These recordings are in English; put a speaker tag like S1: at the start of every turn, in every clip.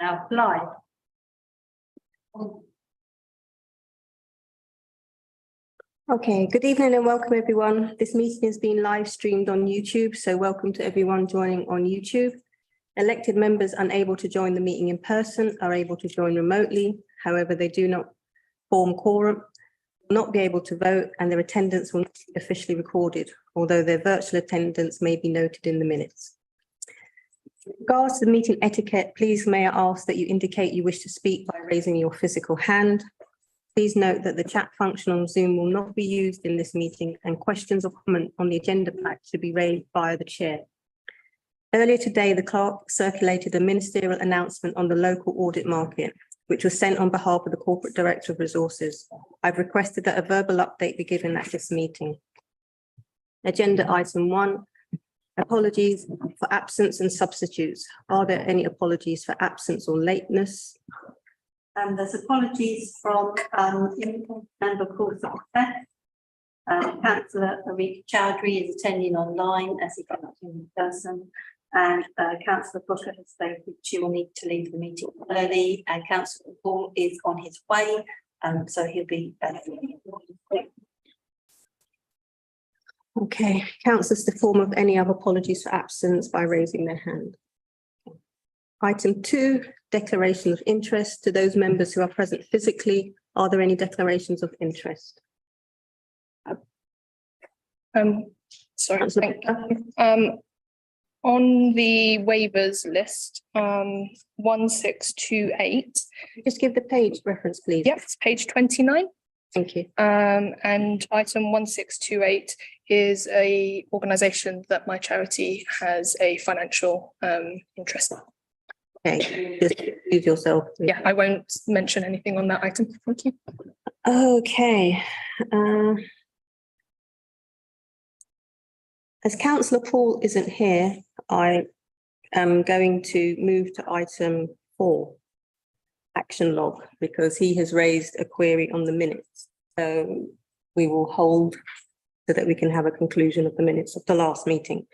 S1: now live.
S2: Okay, good evening and welcome everyone. This meeting is being live streamed on YouTube, so welcome to everyone joining on YouTube. Elected members unable to join the meeting in person are able to join remotely. However, they do not form quorum, will not be able to vote, and their attendance will not be officially recorded, although their virtual attendance may be noted in the minutes. In regards to the meeting etiquette, please may I ask that you indicate you wish to speak by raising your physical hand. Please note that the chat function on Zoom will not be used in this meeting, and questions or comment on the agenda pack should be raised via the chair. Earlier today, the clerk circulated a ministerial announcement on the local audit market, which was sent on behalf of the Corporate Director of Resources. I've requested that a verbal update be given at this meeting. Agenda item 1, apologies for absence and substitutes. Are there any apologies for absence or lateness?
S1: There's apologies from member Councillor Arika Chowdhury is attending online as he cannot attend in person, and Councillor Booker has stated she will need to leave the meeting early, and Councillor Paul is on his way, so he'll be
S2: Okay, councillors to form of any other apologies for absence by raising their hand. Item 2, declaration of interest. To those members who are present physically, are there any declarations of interest?
S3: Sorry, on the waivers list, 1628.
S2: Just give the page reference, please.
S3: Yep, it's page 29.
S2: Thank you.
S3: And item 1628 is a organisation that my charity has a financial interest in.
S2: Okay, just use yourself. Please.
S3: Yeah, I won't mention anything on that item. Thank you.
S2: Okay. As Councillor Paul isn't here, I am going to move to item 4, action log, because he has raised a query on the minutes. So we will hold so that we can have a conclusion of the minutes of the last meeting.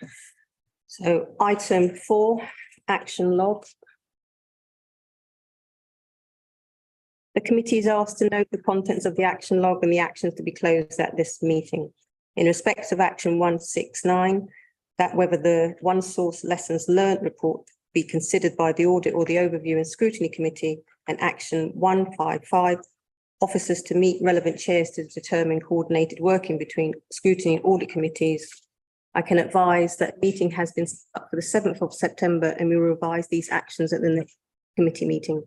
S2: So item 4, action log. The committee is asked to note the contents of the action log and the actions to be closed at this meeting. In respect of action 169, that whether the one source lessons learned report be considered by the audit or the overview and scrutiny committee, and action 155, officers to meet relevant chairs to determine coordinated working between scrutiny and audit committees. I can advise that meeting has been set up for the 7th of September and we will revise these actions at the next committee meeting.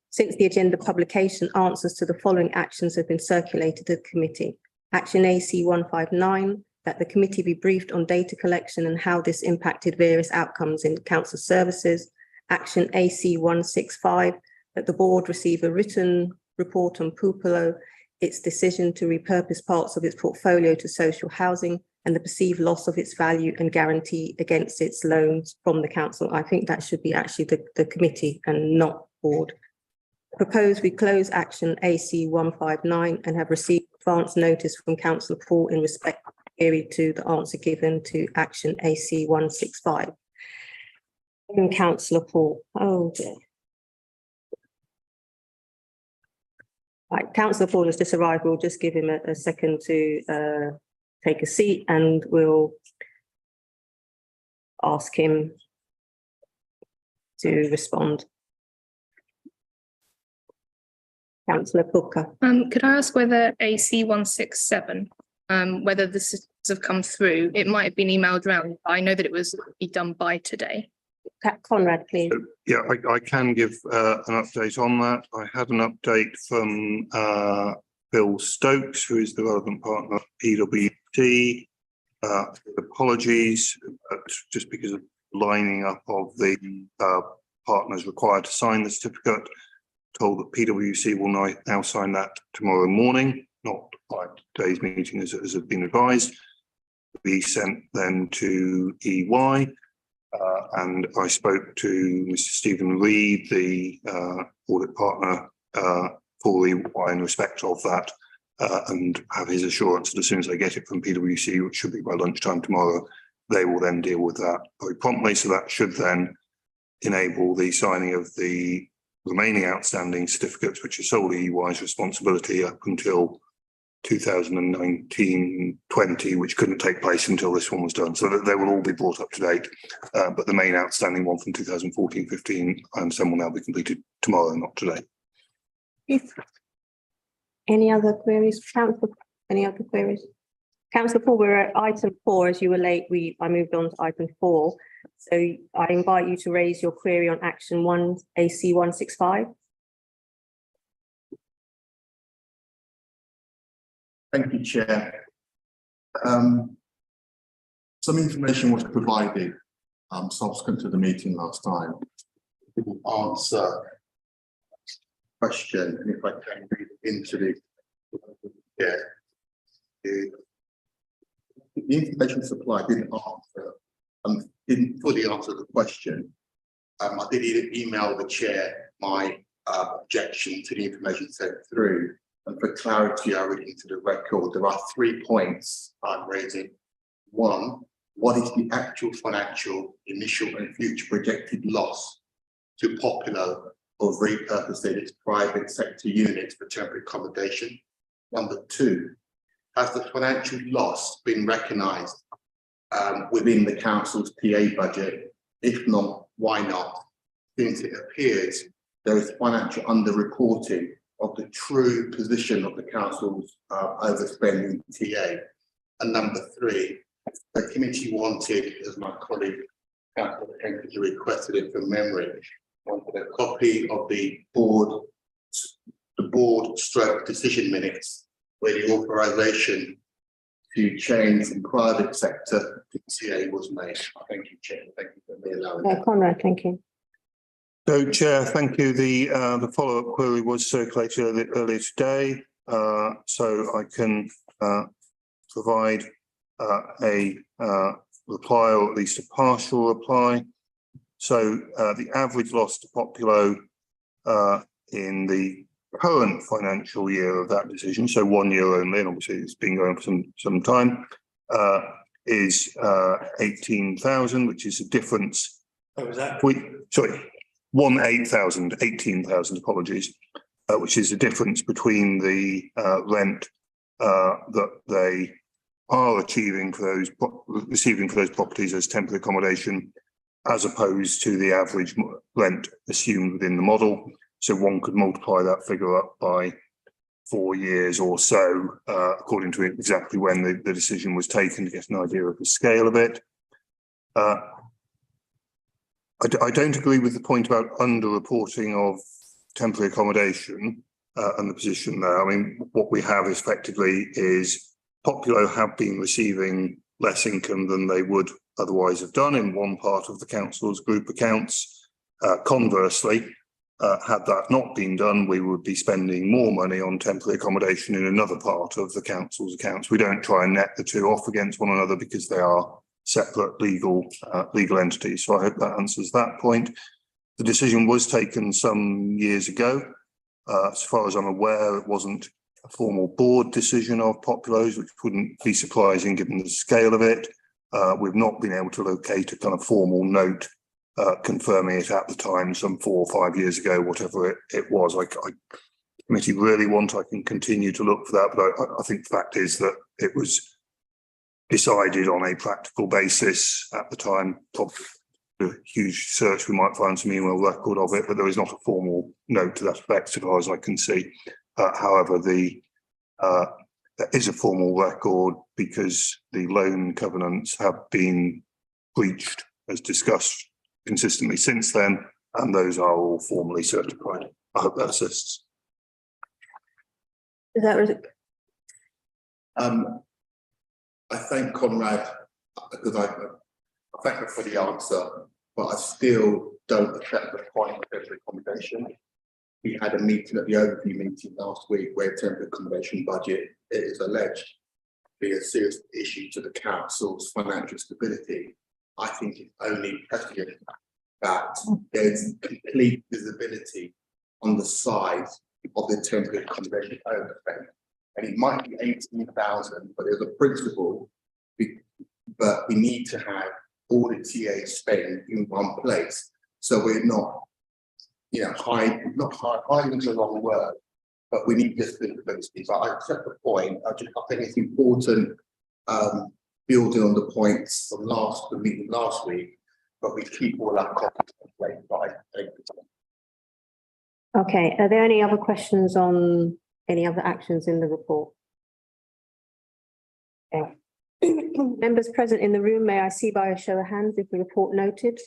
S2: Since the agenda publication, answers to the following actions have been circulated to the committee. Action AC 159, that the committee be briefed on data collection and how this impacted various outcomes in council services. Action AC 165, that the board receive a written report on Pupilo, its decision to repurpose parts of its portfolio to social housing and the perceived loss of its value and guarantee against its loans from the council. I think that should be actually the committee and not board. Propose we close action AC 159 and have received advance notice from Councillor Paul in respect of the query to the answer given to action AC 165. And Councillor Paul. Oh dear. Right, Councillor Paul has just arrived. We'll just give him a second to take a seat and we'll ask him to respond. Councillor Booker.
S3: Could I ask whether AC 167, whether this have come through? It might have been emailed around. I know that it was be done by today.
S2: Conrad, please.
S4: Yeah, I can give an update on that. I had an update from Bill Stokes, who is the relevant partner of PwC. Apologies, just because of lining up of the partners required to sign the certificate. Told that PwC will now sign that tomorrow morning, not by today's meeting as has been advised. We sent then to EY, and I spoke to Mr. Stephen Reed, the audit partner for EY in respect of that, and have his assurance that as soon as I get it from PwC, which should be by lunchtime tomorrow, they will then deal with that very promptly. So that should then enable the signing of the remaining outstanding certificates, which are solely EY's responsibility up until 2019-20, which couldn't take place until this one was done. So that they will all be brought up to date. But the main outstanding one from 2014-15, I understand, will now be completed tomorrow, not today.
S2: Any other queries? Councillor, any other queries? Councillor Paul, we're at item 4. As you were late, I moved on to item 4. So I invite you to raise your query on action 1 AC 165.
S5: Thank you, Chair. Some information was provided subsequent to the meeting last time. It will answer question, and if I can read into the information supplied didn't fully answer the question. I did email the chair my objection to the information sent through. And for clarity, I read into the record, there are 3 points I'm raising. 1, what is the actual financial, initial and future projected loss to Popular of repurposing its private sector units for temporary accommodation? Number 2, has the financial loss been recognised within the council's PA budget? If not, why not? Since it appears there is financial underreporting of the true position of the council's overspending TA. And number 3, the committee wanted, as my colleague Councillor Henry requested it from memory, wanted a copy of the board stroke decision minutes where the authorisation to change from private sector to TA was made. Thank you, Chair. Thank you for me allowing that.
S2: Conrad, thank you.
S4: So, Chair, thank you. The follow-up query was circulated earlier today, so I can provide a reply, or at least a partial reply. So, the average loss to Populo in the current financial year of that decision, so 1 year only, and obviously it's been going for some time, is 18,000, which is a difference.
S6: Oh, was that?
S4: 18,000, apologies, which is the difference between the rent that they are receiving for those properties as temporary accommodation, as opposed to the average rent assumed within the model. So one could multiply that figure up by 4 years or so, according to exactly when the decision was taken, to get an idea of the scale of it. I don't agree with the point about underreporting of temporary accommodation and the position there. I mean, what we have effectively is Populo have been receiving less income than they would otherwise have done in one part of the council's group accounts. Conversely, had that not been done, we would be spending more money on temporary accommodation in another part of the council's accounts. We don't try and net the two off against one another because they are separate legal entities. So I hope that answers that point. The decision was taken some years ago. As far as I'm aware, it wasn't a formal board decision of Populo's, which wouldn't be surprising given the scale of it. We've not been able to locate a kind of formal note confirming it at the time, some 4 or 5 years ago, whatever it was. The committee really want, I can continue to look for that, but I think the fact is that it was decided on a practical basis at the time. Probably a huge search, we might find some email record of it, but there is not a formal note to that effect as far as I can see. However, there is a formal record because the loan covenants have been breached, as discussed consistently since then, and those are all formally certified. I hope that assists.
S2: Is that
S5: I thank Conrad because I thank her for the answer, but I still don't accept the point of temporary accommodation. We had a meeting at the overview meeting last week where temporary accommodation budget is alleged to be a serious issue to the council's financial stability. I think it's only prescient that there's complete visibility on the size of the temporary accommodation overspend. And it might be 18,000, but there's a principle, but we need to have all the TA spend in one place. So we're not, hiding is the wrong word, but we need this visibility. So I accept the point. I think it's important, building on the points from the meeting last week, but we keep all our copies in place by.
S2: Okay, are there any other questions on any other actions in the report? Okay. Members present in the room, may I see by a show of hands if the report noted?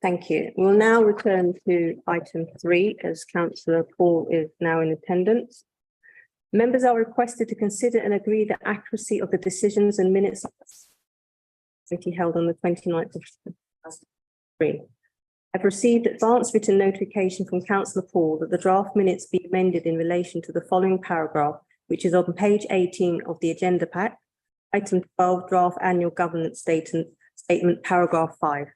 S2: Thank you. We'll now return to item 3 as Councillor Paul is now in attendance. Members are requested to consider and agree the accuracy of the decisions and minutes of the committee held on the 29th of 2023. I've received advance written notification from Councillor Paul that the draft minutes be amended in relation to the following paragraph, which is on page 18 of the agenda pack, item 12, draft annual governance statement, paragraph 5.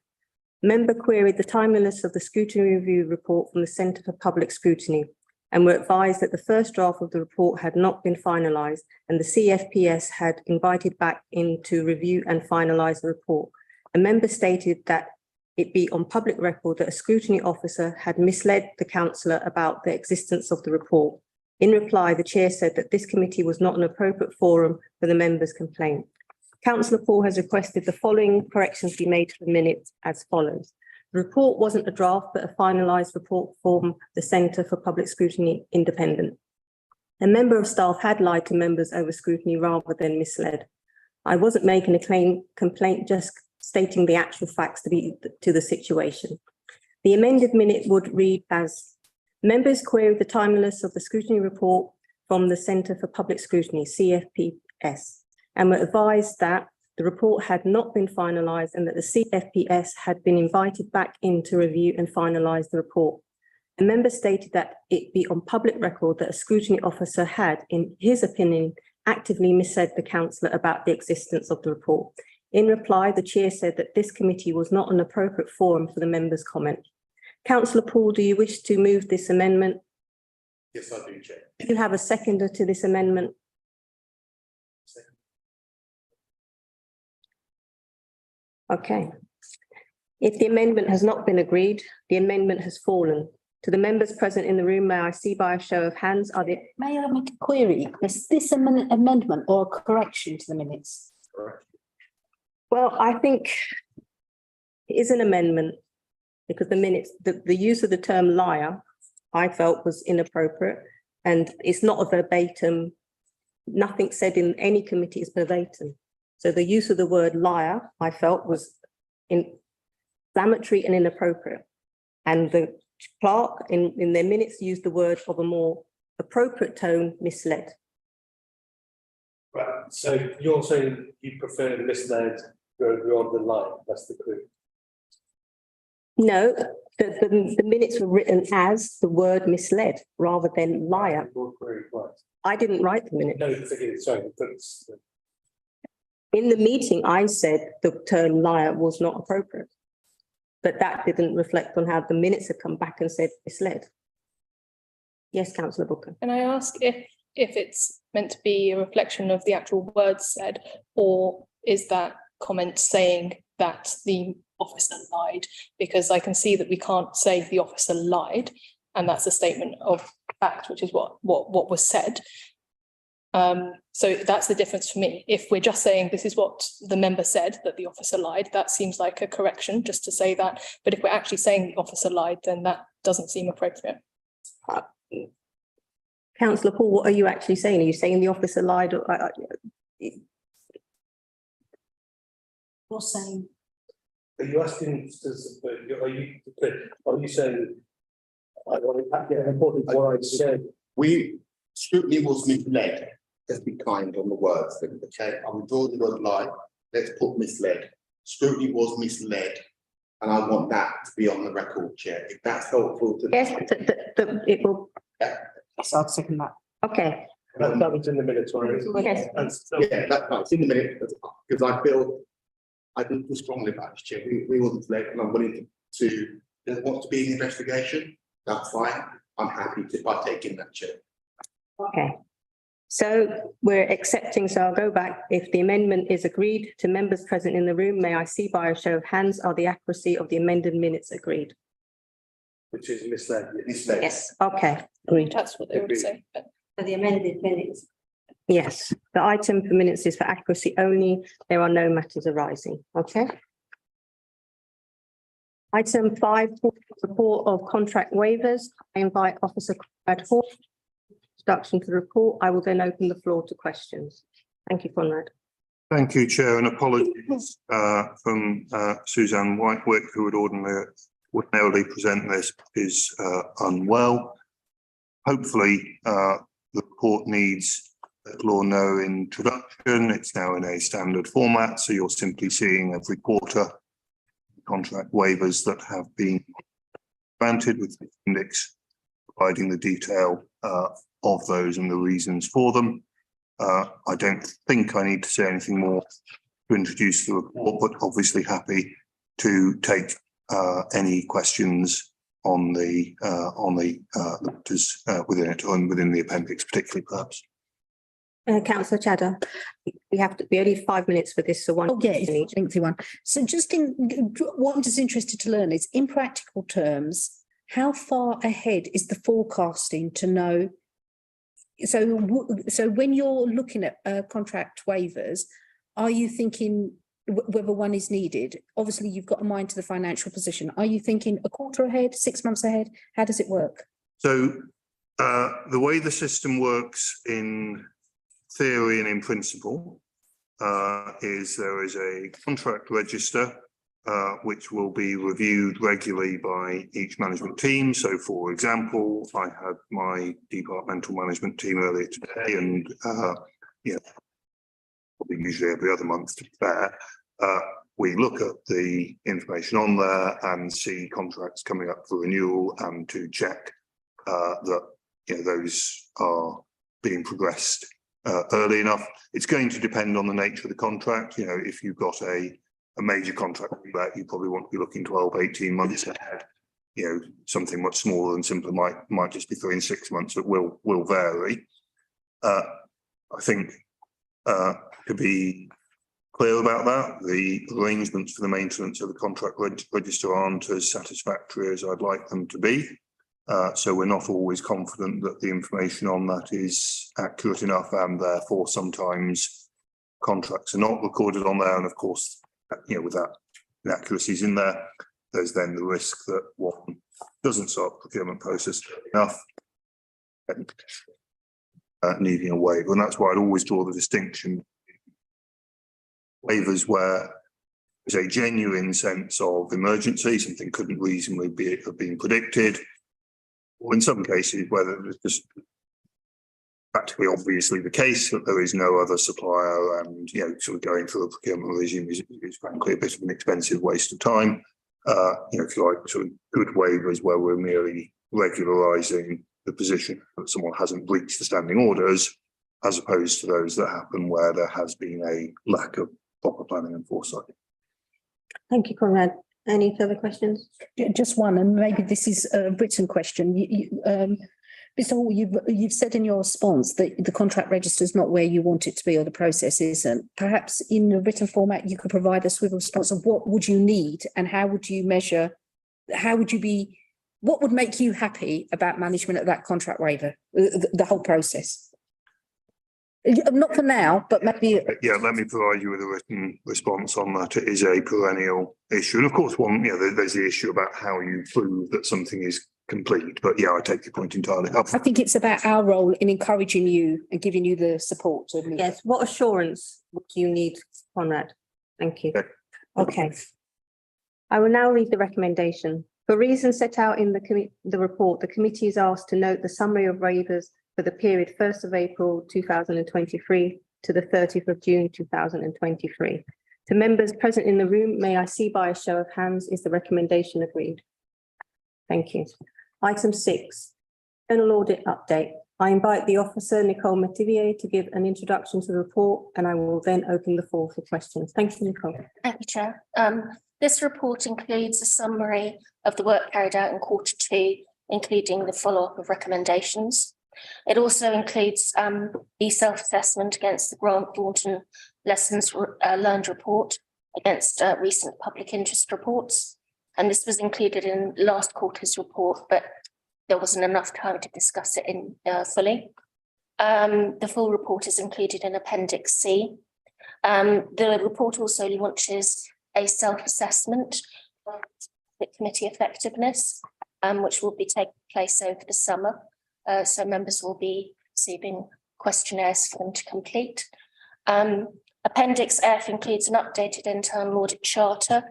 S2: Member queried the timeliness of the scrutiny review report from the Centre for Public Scrutiny and were advised that the first draft of the report had not been finalised and the CFPS had invited back in to review and finalise the report. A member stated that it be on public record that a scrutiny officer had misled the councillor about the existence of the report. In reply, the chair said that this committee was not an appropriate forum for the member's complaint. Councillor Paul has requested the following corrections be made to the minutes as follows. The report wasn't a draft, but a finalised report from the Centre for Public Scrutiny Independent. A member of staff had lied to members over scrutiny rather than misled. I wasn't making a complaint, just stating the actual facts to the situation. The amended minute would read as, members queried the timeliness of the scrutiny report from the Centre for Public Scrutiny, CFPS, and were advised that the report had not been finalised and that the CFPS had been invited back in to review and finalise the report. A member stated that it be on public record that a scrutiny officer had, in his opinion, actively misled the councillor about the existence of the report. In reply, the chair said that this committee was not an appropriate forum for the member's comment. Councillor Paul, do you wish to move this amendment?
S5: Yes, I do, Chair.
S2: Do you have a seconder to this amendment? Okay. If the amendment has not been agreed, the amendment has fallen. To the members present in the room, may I see by a show of hands, are there?
S6: May I make a query? Is this an amendment or a correction to the minutes?
S2: Well, I think it is an amendment because the minutes, the use of the term liar, I felt was inappropriate and it's not a verbatim, nothing said in any committee is verbatim. So the use of the word liar, I felt was inflammatory and inappropriate. And the clerk in their minutes used the word of a more appropriate tone, misled.
S7: Right, so you're saying you prefer misled rather than lie, that's the clue.
S2: No, the minutes were written as the word misled rather than liar. I didn't write the minute.
S7: No, sorry, but
S2: In the meeting, I said the term liar was not appropriate. But that didn't reflect on how the minutes had come back and said misled. Yes, Councillor Booker.
S3: Can I ask if it's meant to be a reflection of the actual words said, or is that comment saying that the officer lied? Because I can see that we can't say the officer lied, and that's a statement of fact, which is what was said. So that's the difference for me. If we're just saying this is what the member said, that the officer lied, that seems like a correction just to say that. But if we're actually saying the officer lied, then that doesn't seem appropriate.
S2: Councillor Paul, what are you actually saying? Are you saying the officer lied?
S6: You're saying.
S7: are you asking, are you saying? I want to get important what I said.
S5: Scrutiny was misled. Let's be kind on the words. Okay, I'm drawing the word lie. Let's put misled. Scrutiny was misled, and I want that to be on the record, Chair. If that's helpful to.
S2: Yes, it will.
S6: Yes, I'd second that.
S2: Okay.
S7: That was in the minutes, right?
S2: Yes.
S5: Yeah, that's in the minute, because I feel strongly about this, Chair. We wasn't misled, and I'm willing to there wants to be an investigation. That's fine. I'm happy to partake in that, Chair.
S2: Okay. So we're accepting, so I'll go back. If the amendment is agreed to members present in the room, may I see by a show of hands, are the accuracy of the amended minutes agreed?
S7: which is misled.
S5: Misled.
S2: Yes, okay,
S6: Agreed.
S3: That's what they would
S7: Agreed.
S3: say.
S1: For the amended minutes.
S2: yes. The item for minutes is for accuracy only. There are no matters arising, okay? Item 5, report of contract waivers. I invite Officer Conrad Hall. Introduction to the report. I will then open the floor to questions. Thank you, Conrad.
S4: Thank you, Chair, and apologies from Suzanne Whitewick, who would ordinarily present this, is unwell. Hopefully, the report needs little or no introduction. It's now in a standard format, so you're simply seeing every quarter contract waivers that have been granted with the index providing the detail of those and the reasons for them. I don't think I need to say anything more to introduce the report, but obviously happy to take any questions on the matters within it and within the appendix, particularly perhaps.
S2: Councillor Chadha, we only have 5 minutes for this, so one.
S6: Oh, yeah, it's a lengthy one. So just in, what I'm just interested to learn is, in practical terms, how far ahead is the forecasting to know? So when you're looking at contract waivers, are you thinking whether one is needed? Obviously, you've got a mind to the financial position. Are you thinking a quarter ahead, 6 months ahead? How does it work?
S4: So the way the system works in theory and in principle is there is a contract register which will be reviewed regularly by each management team. So, for example, I had my departmental management team earlier today, and probably usually every other month, to be fair, we look at the information on there and see contracts coming up for renewal, and to check that those are being progressed early enough. It's going to depend on the nature of the contract. If you've got a major contract like that, you probably want to be looking 12, 18 months ahead. Something much smaller and simpler might just be 3 and 6 months. It will vary. I think to be clear about that, the arrangements for the maintenance of the contract register aren't as satisfactory as I'd like them to be. So we're not always confident that the information on that is accurate enough, and therefore sometimes contracts are not recorded on there. And of course, with that inaccuracies in there, there's then the risk that one doesn't start the procurement process enough and needing a waiver. And that's why I'd always draw the distinction. Waivers where there's a genuine sense of emergency, something couldn't reasonably have been predicted. Or in some cases where there's just practically obviously the case that there is no other supplier, and sort of going through a procurement regime is frankly a bit of an expensive waste of time. If you like, sort of good waivers where we're merely regularising the position that someone hasn't breached the standing orders, as opposed to those that happen where there has been a lack of proper planning and foresight.
S2: Thank you, Conrad. Any further questions?
S6: Just one, and maybe this is a written question. Mr. Hall, you've said in your response that the contract register is not where you want it to be, or the process isn't. Perhaps in a written format, you could provide us with a response of what would you need, and how would you measure, what would make you happy about management of that contract waiver, the whole process? Not for now, but maybe.
S4: Yeah, let me provide you with a written response on that. It is a perennial issue. And of course, there's the issue about how you prove that something is complete. But yeah, I take your point entirely.
S6: I think it's about our role in encouraging you and giving you the support to admit.
S2: Yes, what assurance would you need, Conrad? Thank you. Okay. I will now read the recommendation. For reasons set out in the report, the committee is asked to note the summary of waivers for the period 1st of April 2023 to the 30th of June 2023. To members present in the room, may I see by a show of hands, is the recommendation agreed? Thank you. Item 6, Internal Audit Update. I invite the officer, Nicole Metivier, to give an introduction to the report, and I will then open the floor for questions. Thank you, Nicole.
S8: Thank you, Chair. This report includes a summary of the work carried out in Q2, including the follow-up of recommendations. It also includes the self-assessment against the Grant Thornton Lessons Learned report against recent public interest reports. And this was included in last quarter's report, but there wasn't enough time to discuss it in fully. The full report is included in Appendix C. The report also launches a self-assessment of the committee effectiveness, which will be taking place over the summer. So members will be receiving questionnaires for them to complete. Appendix F includes an updated internal audit charter,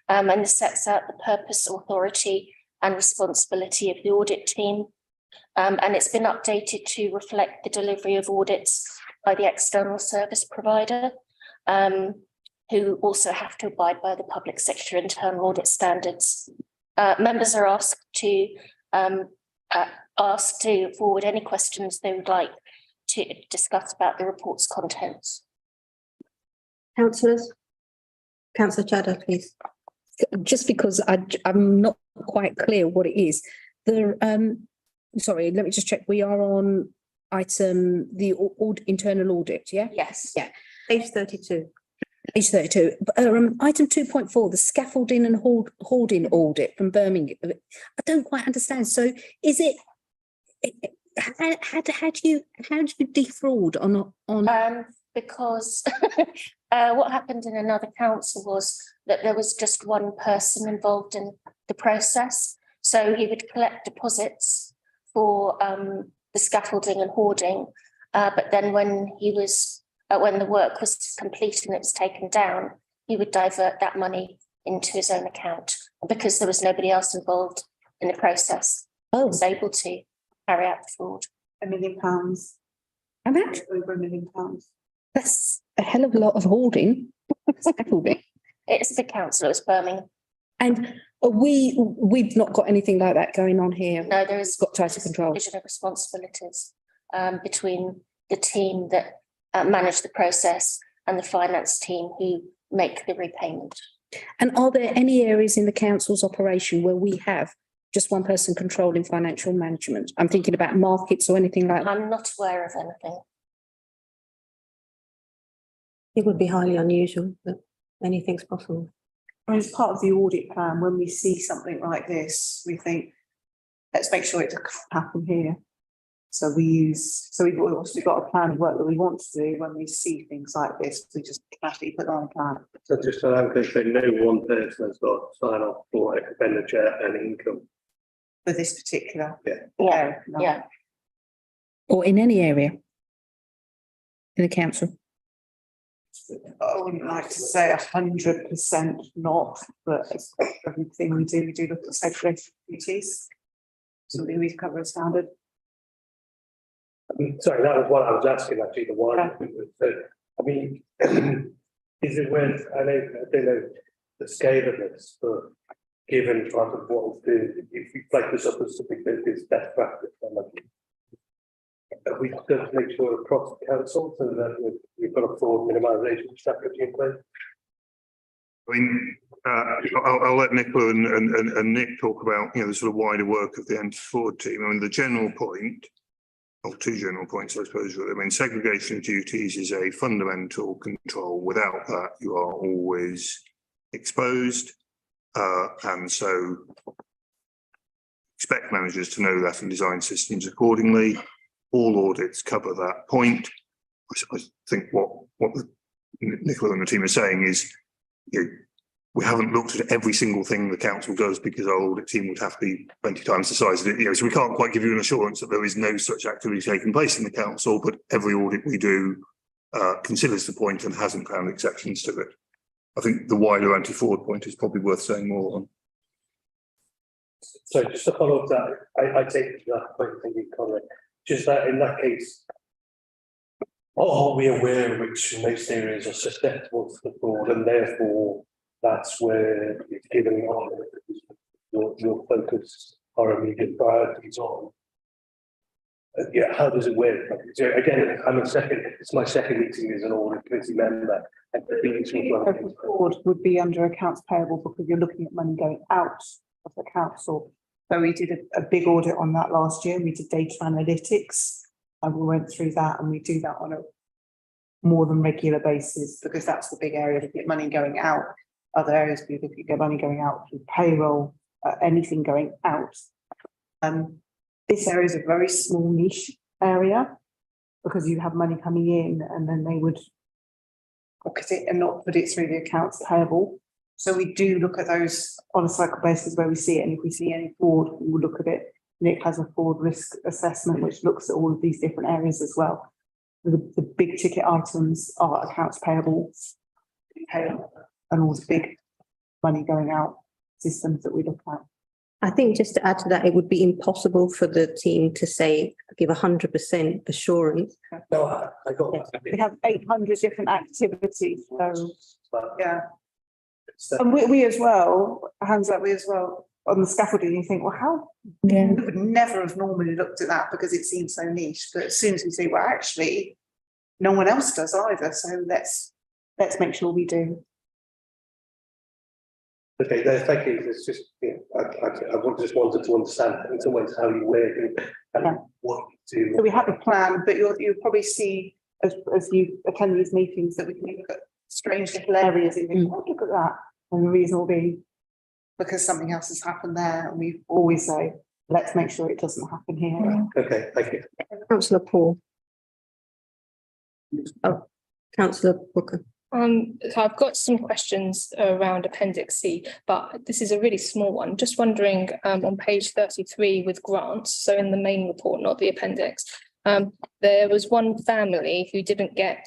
S8: and this sets out the purpose, authority and responsibility of the audit team. And it's been updated to reflect the delivery of audits by the external service provider, who also have to abide by the public sector internal audit standards. Members are asked to forward any questions they would like to discuss about the report's contents.
S2: Councillors? Councillor Chadha, please.
S6: Just because I'm not quite clear what it is. Sorry, let me just check. We are on item, the internal audit, yeah?
S8: Yes.
S6: Yeah.
S2: Page 32.
S6: Page 32. Item 2.4, the scaffolding and hoarding audit from Birmingham. I don't quite understand. So is it, how do you defraud on?
S8: Because what happened in another council was that there was just one person involved in the process. So he would collect deposits for the scaffolding and hoarding, but then when the work was complete and it was taken down, he would divert that money into his own account. Because there was nobody else involved in the process, he was able to carry out the fraud.
S1: £1 million.
S6: How much?
S1: Over £1 million.
S6: That's a hell of a lot of hoarding. Scaffolding.
S8: It's the council, it was Birmingham.
S6: And we've not got anything like that going on here.
S8: No, there is
S6: got tighter control.
S8: division of responsibilities between the team that manage the process and the finance team who make the repayment.
S6: And are there any areas in the council's operation where we have just one person controlling financial management? I'm thinking about markets or anything like that.
S8: I'm not aware of anything.
S2: It would be highly unusual, but anything's possible.
S9: I mean, as part of the audit plan, when we see something like this, we think, let's make sure it doesn't happen here. So we've also got a plan of work that we want to do. When we see things like this, we just actually put on a plan.
S7: So just so I'm going to say, no one person has got to sign off for expenditure and income.
S9: For this particular.
S8: Yeah,
S9: No.
S8: yeah.
S6: Or in any area in the council.
S9: I wouldn't like to say 100% not, but everything we do look at segregation duties. Something we cover as standard.
S7: Sorry, that was what I was asking actually, the why. I mean, is it worth, I don't know the scale of this, but given part of what we do, if we flag this up as something that is best practice, then we have to make sure across the council so that we've got a fraud minimisation strategy in place.
S4: I mean, I'll let Nicola and Nick talk about, the sort of wider work of the anti-fraud team. I mean, the general point, or two general points, I suppose. I mean, segregation of duties is a fundamental control. Without that, you are always exposed. And so expect managers to know that and design systems accordingly. All audits cover that point. I think what Nicola and the team are saying is, we haven't looked at every single thing the council does because our audit team would have to be 20 times the size of it. So we can't quite give you an assurance that there is no such activity taking place in the council, but every audit we do considers the point and hasn't found exceptions to it. I think the wider anti-fraud point is probably worth saying more on.
S7: So just to follow up that, I take that point, thank you, Conrad. Just that in that case, are we aware which most areas are susceptible to the fraud, and therefore that's where it's given your focus our immediate priorities on? How does it work? So again, it's my second meeting as an audit committee member. And
S9: The fraud would be under accounts payable because you're looking at money going out of the council. So we did a big audit on that last year. We did data analytics and we went through that, and we do that on a more than regular basis because that's the big area to get money going out. other areas, we look at money going out through payroll, anything going out. This area is a very small niche area because you have money coming in and then they would pocket it and not put it through the accounts payable. So we do look at those on a cycle basis where we see it, and if we see any fraud, we will look at it. Nick has a fraud risk assessment which looks at all of these different areas as well. The big ticket items are accounts payable, and all the big money going out systems that we look at.
S2: I think just to add to that, it would be impossible for the team to say, give 100% assurance.
S7: No, I got that.
S9: We have 800 different activities, so
S7: But
S9: yeah.
S7: it's,
S9: And we as well, hands up, we as well, on the scaffolding, you think, well, how?
S6: Yeah.
S9: We would never have normally looked at that because it seems so niche, but as soon as we see, well, actually, no one else does either, so let's make sure we do.
S7: okay, no, thank you. It's just, yeah, just wanted to understand in some ways how you work and
S9: Yeah.
S7: what you do.
S9: So we have a plan, but you'll probably see as you attend these meetings that we can look at strange little areas and think, oh, look at that. And the reason will be because something else has happened there, and we always say, let's make sure it doesn't happen here.
S7: Okay, thank you.
S2: Councillor Paul. Oh, Councillor Booker.
S3: So I've got some questions around Appendix C, but this is a really small one. Just wondering, on page 33 with grants, so in the main report, not the appendix, there was one family who didn't get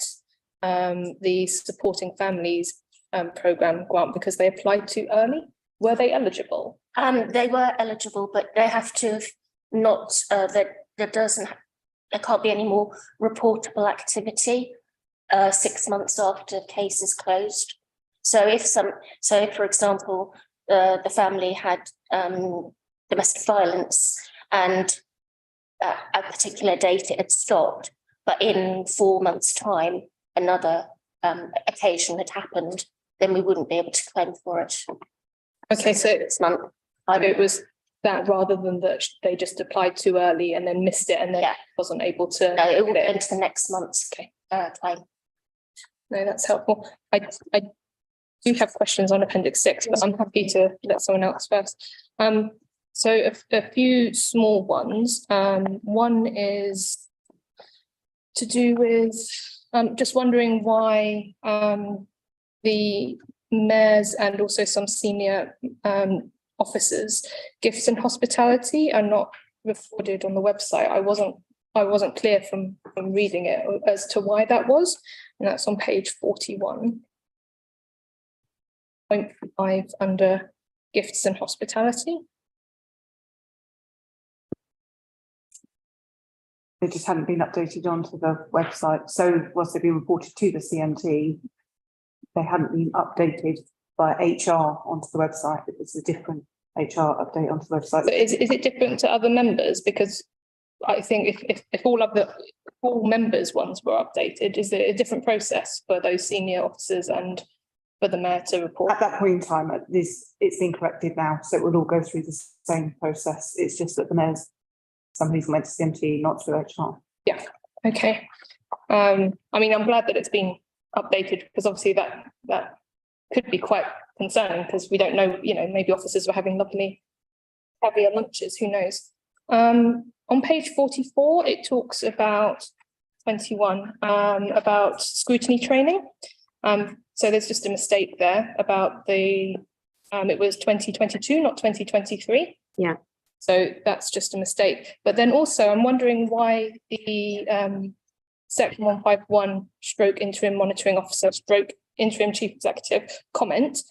S3: the Supporting Families programme grant because they applied too early. Were they eligible?
S8: They were eligible, but they have to have not, there can't be any more reportable activity 6 months after case is closed. So if for example, the family had domestic violence and at a particular date it had stopped, but in 4 months' time, another occasion had happened, then we wouldn't be able to claim for it.
S3: Okay, so
S8: this month.
S3: it was that rather than that they just applied too early and then missed it and then
S8: Yeah.
S3: wasn't able to.
S8: No, it will
S3: get
S8: go into the next month's claim.
S3: No, that's helpful. I do have questions on Appendix 6, but I'm happy to let someone else first. So a few small ones. One is to do with just wondering why the mayors and also some senior officers, gifts and hospitality are not recorded on the website. I wasn't clear from reading it as to why that was, and that's on page 41.5 under gifts and hospitality.
S9: They just hadn't been updated onto the website. So once they've been reported to the CMT, they hadn't been updated by HR onto the website. It was a different HR update onto the website.
S3: But is it different to other members? Because I think if all members' ones were updated, is it a different process for those senior officers and for the mayor to report?
S9: At that point in time, it's been corrected now, so it will all go through the same process. It's just that the mayor's, somebody's went to CMT, not through HR.
S3: Yeah, okay. I mean, I'm glad that it's been updated because obviously that could be quite concerning because we don't know, maybe officers were having lovely heavier lunches, who knows. On page 44, it talks about 21, about scrutiny training. So there's just a mistake there about it was 2022, not 2023.
S2: Yeah.
S3: So that's just a mistake. But then also I'm wondering why the section 151 stroke interim monitoring officer stroke interim chief executive comment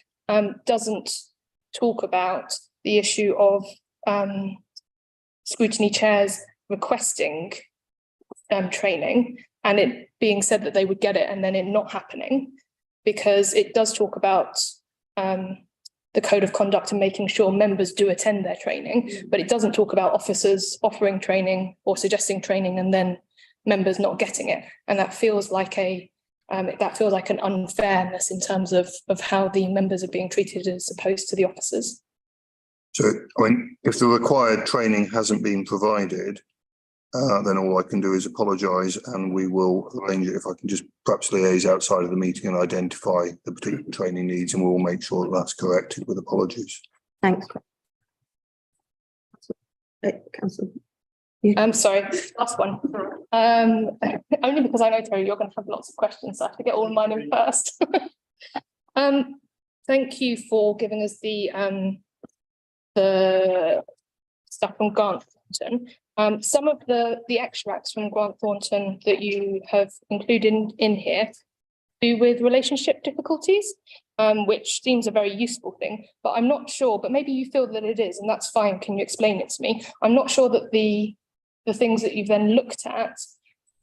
S3: doesn't talk about the issue of scrutiny chairs requesting training and it being said that they would get it and then it not happening, because it does talk about the code of conduct and making sure members do attend their training, but it doesn't talk about officers offering training or suggesting training and then members not getting it. And that feels like an unfairness in terms of how the members are being treated as opposed to the officers.
S4: So, I mean, if the required training hasn't been provided, then all I can do is apologise, and we will arrange it. If I can just perhaps liaise outside of the meeting and identify the particular training needs, and we'll make sure that that's corrected with apologies.
S2: Thanks. Councillor.
S3: I'm sorry, last one. Only because I know, Terry, you're going to have lots of questions, so I have to get all of mine in first. Thank you for giving us the stuff from Grant Thornton. Some of the extracts from Grant Thornton that you have included in here do with relationship difficulties, which seems a very useful thing, but I'm not sure, but maybe you feel that it is, and that's fine. Can you explain it to me? I'm not sure that the things that you've then looked at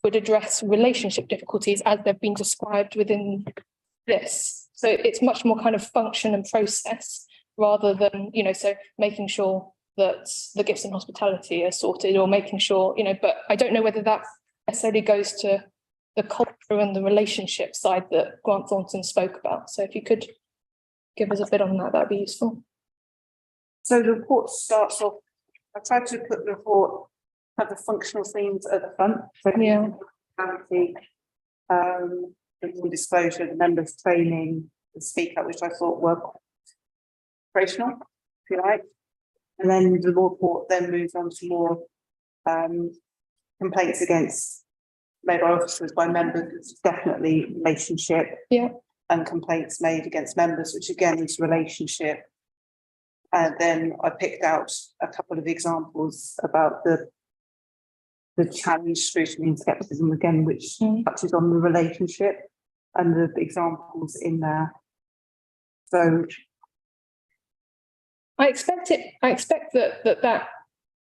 S3: would address relationship difficulties as they've been described within this. So it's much more kind of function and process rather than, so making sure that the gifts and hospitality are sorted, or making sure, but I don't know whether that necessarily goes to the culture and the relationship side that Grant Thornton spoke about. So if you could give us a bit on that, that'd be useful.
S9: So the report starts off, I tried to put the report, have the functional themes at the front. So
S3: Yeah.
S9: The disclosure, the members training, the speak up, which I thought were operational, if you like. And then the report then moves on to more complaints against made by officers by members. It's definitely relationship.
S3: Yeah.
S9: And complaints made against members, which again is relationship. And then I picked out a couple of examples about the challenge, scrutiny and skepticism again, which touches on the relationship, and the examples in there. So
S3: I expect that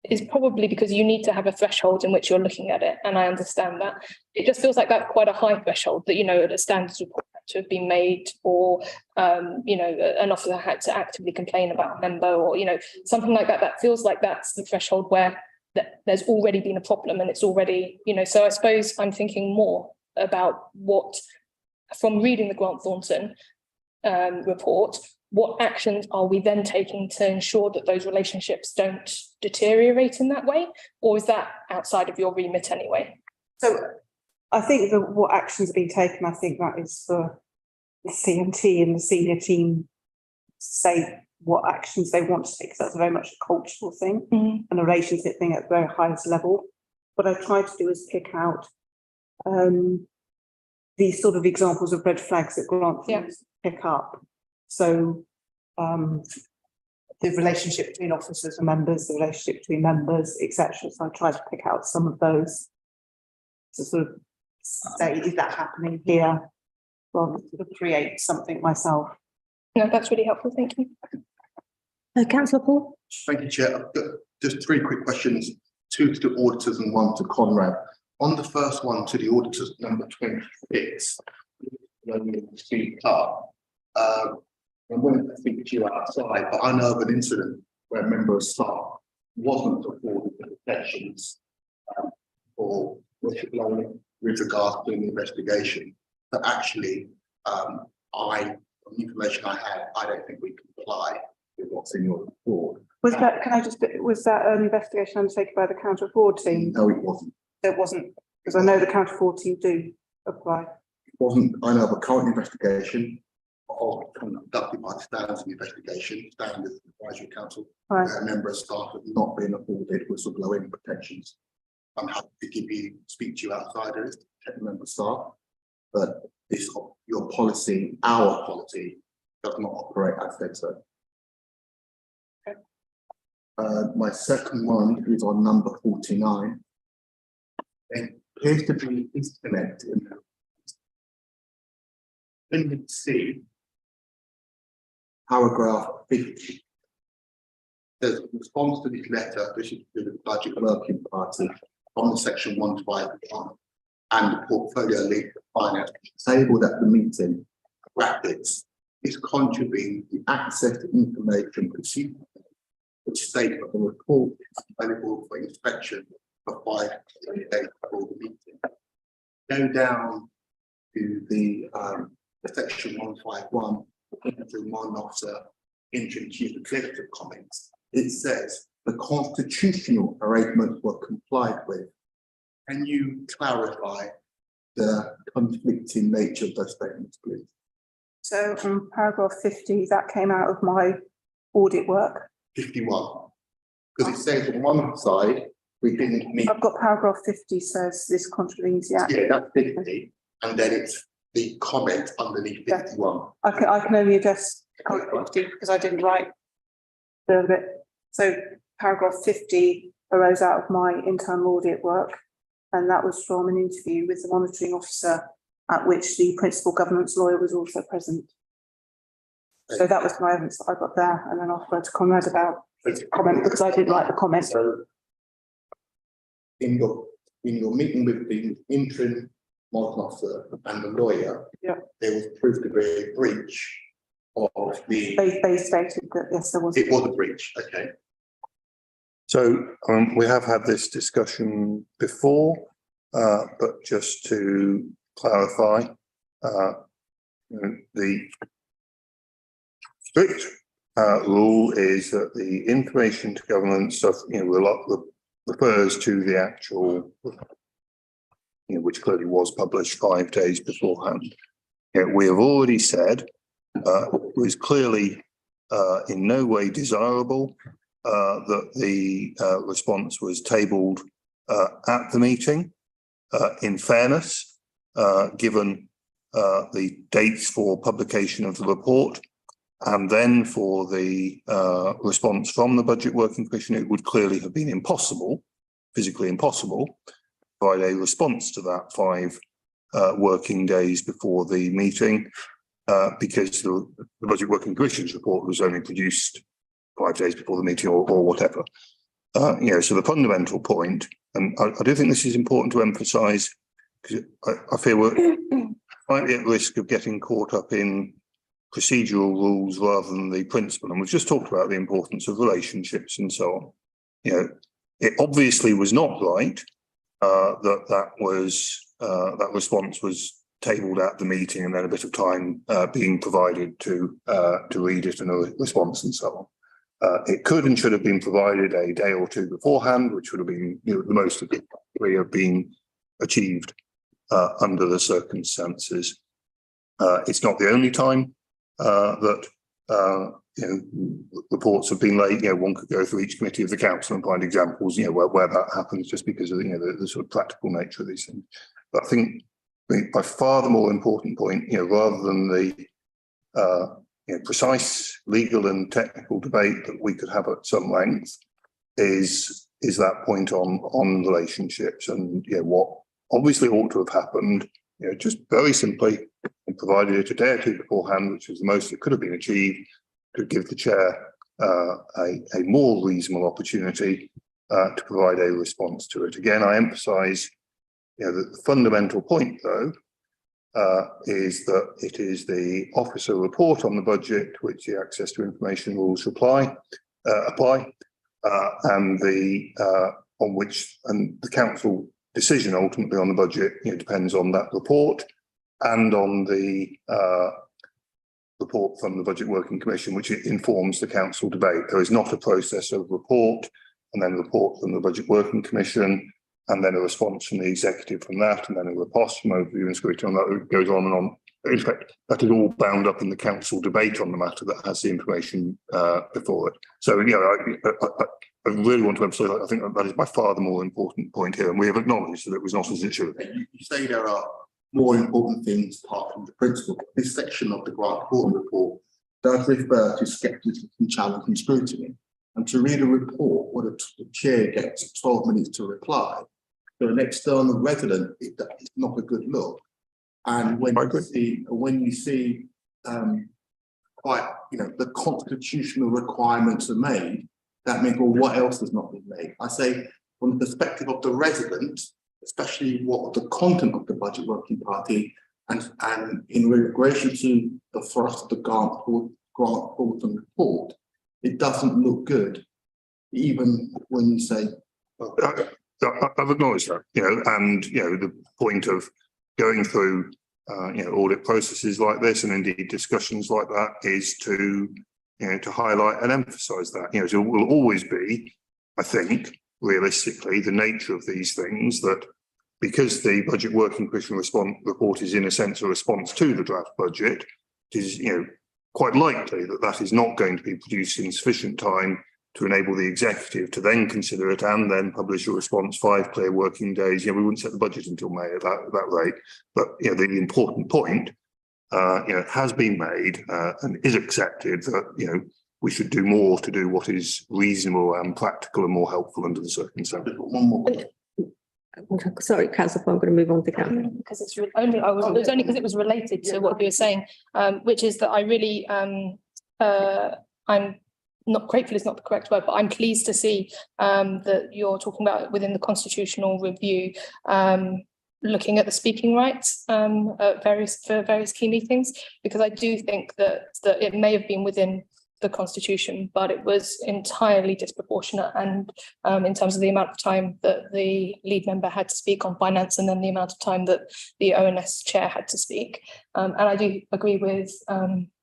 S3: is probably because you need to have a threshold in which you're looking at it, and I understand that. It just feels like that's quite a high threshold that, a standards report had to have been made, or an officer had to actively complain about a member, or something like that. That feels like that's the threshold where there's already been a problem, and it's already, so I suppose I'm thinking more about what, from reading the Grant Thornton report, what actions are we then taking to ensure that those relationships don't deteriorate in that way? Or is that outside of your remit anyway?
S9: So I think that what actions are being taken, I think that is for the CMT and the senior team to say what actions they want to take, because that's very much a cultural thing and a relationship thing at the very highest level. What I tried to do is pick out these sort of examples of red flags that Grant pick up. So the relationship between officers and members, the relationship between members, etc. So I tried to pick out some of those to sort of say, is that happening here? Rather than sort of create something myself.
S3: No, that's really helpful. Thank you.
S2: Councillor Paul.
S5: Thank you, Chair. I've got just three quick questions, two to the auditors and one to Conrad. On the first one, to the auditors, number 26, when you speak up, I'm willing to speak to you outside, but I know of an incident where a member of staff wasn't afforded the protections for whistleblowing with regards to an investigation. But actually, from the information I have, I don't think we comply with what's in your report.
S9: Was that an investigation undertaken by the counter fraud team?
S5: No, it wasn't.
S9: It wasn't, because I know the counter fraud team do apply.
S5: It wasn't. I know of a current investigation conducted by the Standards Investigation, Standards Advisory Council, where a member of staff has not been afforded whistleblowing protections. I'm happy to speak to you outside of this, to protect the member of staff, but this, your policy, our policy, does not operate as said so.
S9: Okay.
S5: My second one is on number 49. There appears to be a disconnect in there. Then you see paragraph 50. There's a response to this letter issued to the Budget Working Party from the section 151 and the portfolio lead for finance tabled at the meeting. Brackets is contravening the access to information procedure, which states that the report is available for inspection for 5 days before the meeting. Go down to the section 151, to one officer introduced the collective comments. It says the constitutional arrangements were complied with Can you clarify the conflicting nature of those statements, please?
S9: So from paragraph 50, that came out of my audit work.
S5: 51. Because it says on one side, we didn't meet.
S9: I've got paragraph 50 says this contravenes the act.
S5: Yeah, that's 50. And then it's the comment underneath 51.
S9: I can only address paragraph 50 because I didn't write the bit. So paragraph 50 arose out of my internal audit work, and that was from an interview with the monitoring officer at which the principal governance lawyer was also present. So that was my evidence that I got there, and then I'll refer to Conrad about the comment because I didn't like the comment.
S5: So in your meeting with the interim monitoring officer and the lawyer,
S9: Yeah.
S5: there was proved to be a breach of the.
S9: They stated that yes, there was.
S5: It was a breach, okay.
S4: So we have had this discussion before, but just to clarify, the strict rule is that the information to governance stuff, refers to the actual, which clearly was published 5 days beforehand. We have already said it was clearly in no way desirable that the response was tabled at the meeting. In fairness, given the dates for publication of the report and then for the response from the Budget Working Commission, it would clearly have been impossible, physically impossible, to provide a response to that 5 working days before the meeting, because the Budget Working Commission's report was only produced 5 days before the meeting or whatever. So the fundamental point, and I do think this is important to emphasise, because I feel we're slightly at risk of getting caught up in procedural rules rather than the principle. And we've just talked about the importance of relationships and so on. It obviously was not right that response was tabled at the meeting and then a bit of time being provided to read it and a response and so on. It could and should have been provided a day or two beforehand, which would have been the most of been achieved under the circumstances. It's not the only time that reports have been late. One could go through each committee of the council and find examples, where that happens, just because of the sort of practical nature of these things. But I think by far the more important point, rather than the precise legal and technical debate that we could have at some length, is that point on relationships and what obviously ought to have happened. Just very simply, provided it a day or two beforehand, which was the most that could have been achieved, to give the chair a more reasonable opportunity to provide a response to it. Again, I emphasise, that the fundamental point, though, is that it is the officer report on the budget which the access to information rules apply, and on which the council decision ultimately on the budget depends on that report and on the report from the Budget Working Commission, which informs the council debate. There is not a process of report and then report from the Budget Working Commission and then a response from the executive from that, and then a riposte from overview and scrutiny, and that goes on and on. In fact, that is all bound up in the council debate on the matter that has the information before it. So, I really want to emphasise, I think that is by far the more important point here, and we have acknowledged that it was not as it should have been.
S5: You say there are more important things apart from the principle. This section of the Grant Thornton report does refer to scepticism, challenge and scrutiny. And to read a report where the chair gets 12 minutes to reply, to an external resident, it's not a good look. And when you see quite, the constitutional requirements are made, that means, well, what else has not been made? I say, from the perspective of the resident, especially what the content of the Budget Working Party, and in relation to the thrust of the Grant Thornton report, it doesn't look good, even when you say.
S4: I've acknowledged that, and the point of going through audit processes like this and indeed discussions like that is to highlight and emphasise that. It will always be, I think, realistically, the nature of these things that because the Budget Working Commission report is in a sense a response to the draft budget, it is, quite likely that that is not going to be produced in sufficient time to enable the executive to then consider it and then publish a response 5 clear working days. We wouldn't set the budget until May at that rate. But the important point, has been made and is accepted that we should do more to do what is reasonable and practical and more helpful under the circumstances.
S5: One more.
S2: Sorry, Councillor, I'm going to move on to Councillor.
S3: Because it's only, it was only because it was related to what you were saying, which is that I really, I'm not grateful is not the correct word, but I'm pleased to see that you're talking about within the constitutional review, looking at the speaking rights at various key meetings, because I do think that it may have been within the constitution, but it was entirely disproportionate, and in terms of the amount of time that the lead member had to speak on finance and then the amount of time that the ONS chair had to speak. And I do agree with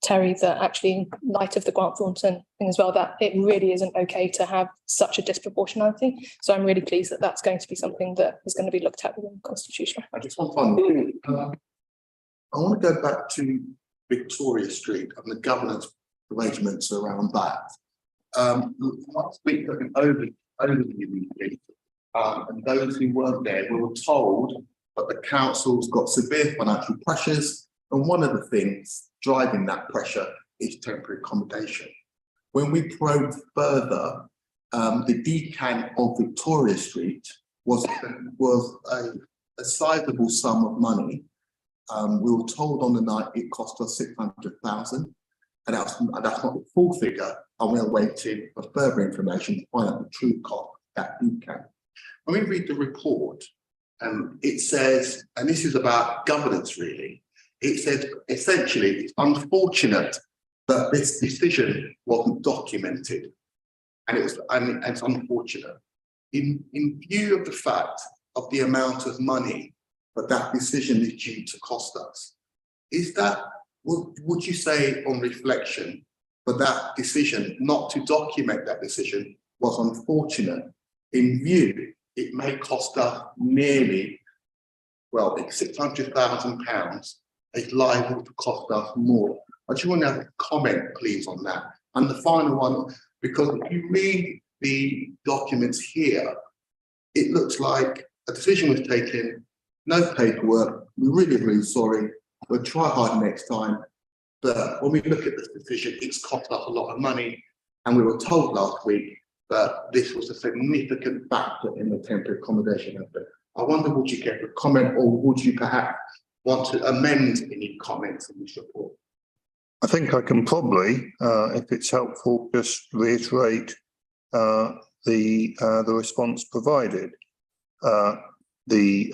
S3: Terry that actually, in light of the Grant Thornton thing as well, that it really isn't okay to have such a disproportionality. So I'm really pleased that that's going to be something that is going to be looked at within the constitution.
S5: I just want one thing. I want to go back to Victoria Street and the governance arrangements around that. Last week, took an overview meeting, and those who weren't there, we were told that the council's got severe financial pressures, and one of the things driving that pressure is temporary accommodation. When we probed further, the decan of Victoria Street was a sizable sum of money. We were told on the night it cost us 600,000. And that's not the full figure, and we're waiting for further information to find out the true cost that we can. When we read the report, it says, and this is about governance really, it says essentially it's unfortunate that this decision wasn't documented, and it's unfortunate. In view of the fact of the amount of money that decision is due to cost us, is that would you say on reflection that decision not to document that decision was unfortunate? In view, it may cost us nearly, well, £600,000 is liable to cost us more. I just want to have a comment, please, on that. And the final one, because if you read the documents here, it looks like a decision was taken, no paperwork, we're really sorry, we'll try hard next time. But when we look at this decision, it's cost us a lot of money. And we were told last week that this was a significant factor in the temporary accommodation effort. I wonder, would you get a comment, or would you perhaps want to amend any comments in this report?
S4: I think I can probably, if it's helpful, just reiterate the response provided. The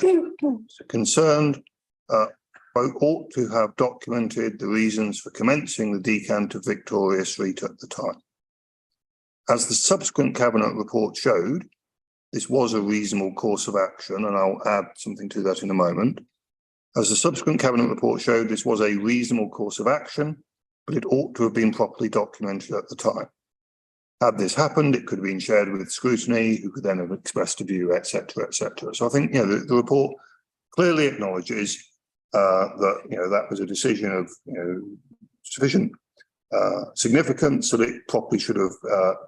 S4: concerned ought to have documented the reasons for commencing the decant of Victoria Street at the time. As the subsequent Cabinet report showed, this was a reasonable course of action, and I'll add something to that in a moment. As the subsequent Cabinet report showed, this was a reasonable course of action, but it ought to have been properly documented at the time. Had this happened, it could have been shared with scrutiny, who could then have expressed a view, etc., etc. So I think the report clearly acknowledges that that was a decision of sufficient significance that it properly should have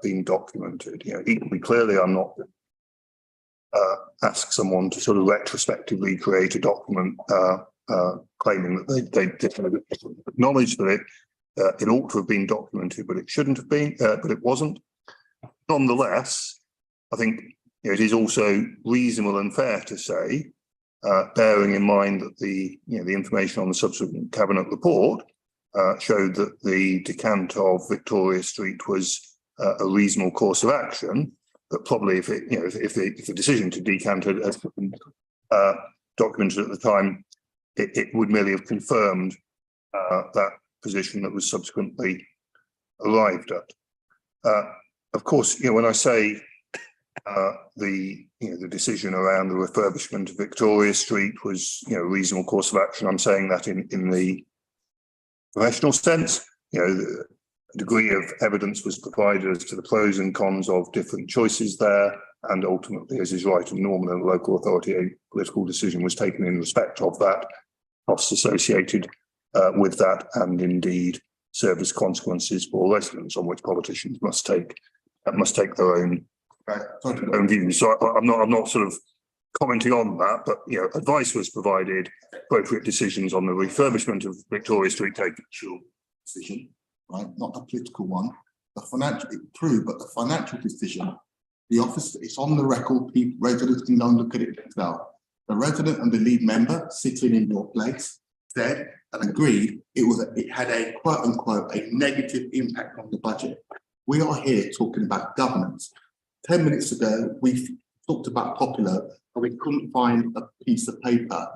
S4: been documented. Equally clearly, I'm not ask someone to sort of retrospectively create a document claiming that they acknowledge that it ought to have been documented, but it shouldn't have been, but it wasn't. Nonetheless, I think it is also reasonable and fair to say, bearing in mind that the information on the subsequent Cabinet report showed that the decant of Victoria Street was a reasonable course of action, that probably if the decision to decant had been documented at the time, it would merely have confirmed that position that was subsequently arrived at. Of course, when I say the decision around the refurbishment of Victoria Street was a reasonable course of action, I'm saying that in the professional sense. The degree of evidence was provided as to the pros and cons of different choices there. And ultimately, as is right and normal in a local authority, a political decision was taken in respect of that, costs associated with that, and indeed service consequences for residents on which politicians must take their own views. So I'm not sort of commenting on that, but advice was provided, appropriate decisions on the refurbishment of Victoria Street taken.
S5: Sure. Decision, right? Not a political one. The financial, true, but the financial decision, the office, it's on the record, people, residents can go and look at it themselves. The resident and the lead member sitting in your place said and agreed it had a quote unquote a negative impact on the budget. We are here talking about governance. 10 minutes ago, we talked about Popular and we couldn't find a piece of paper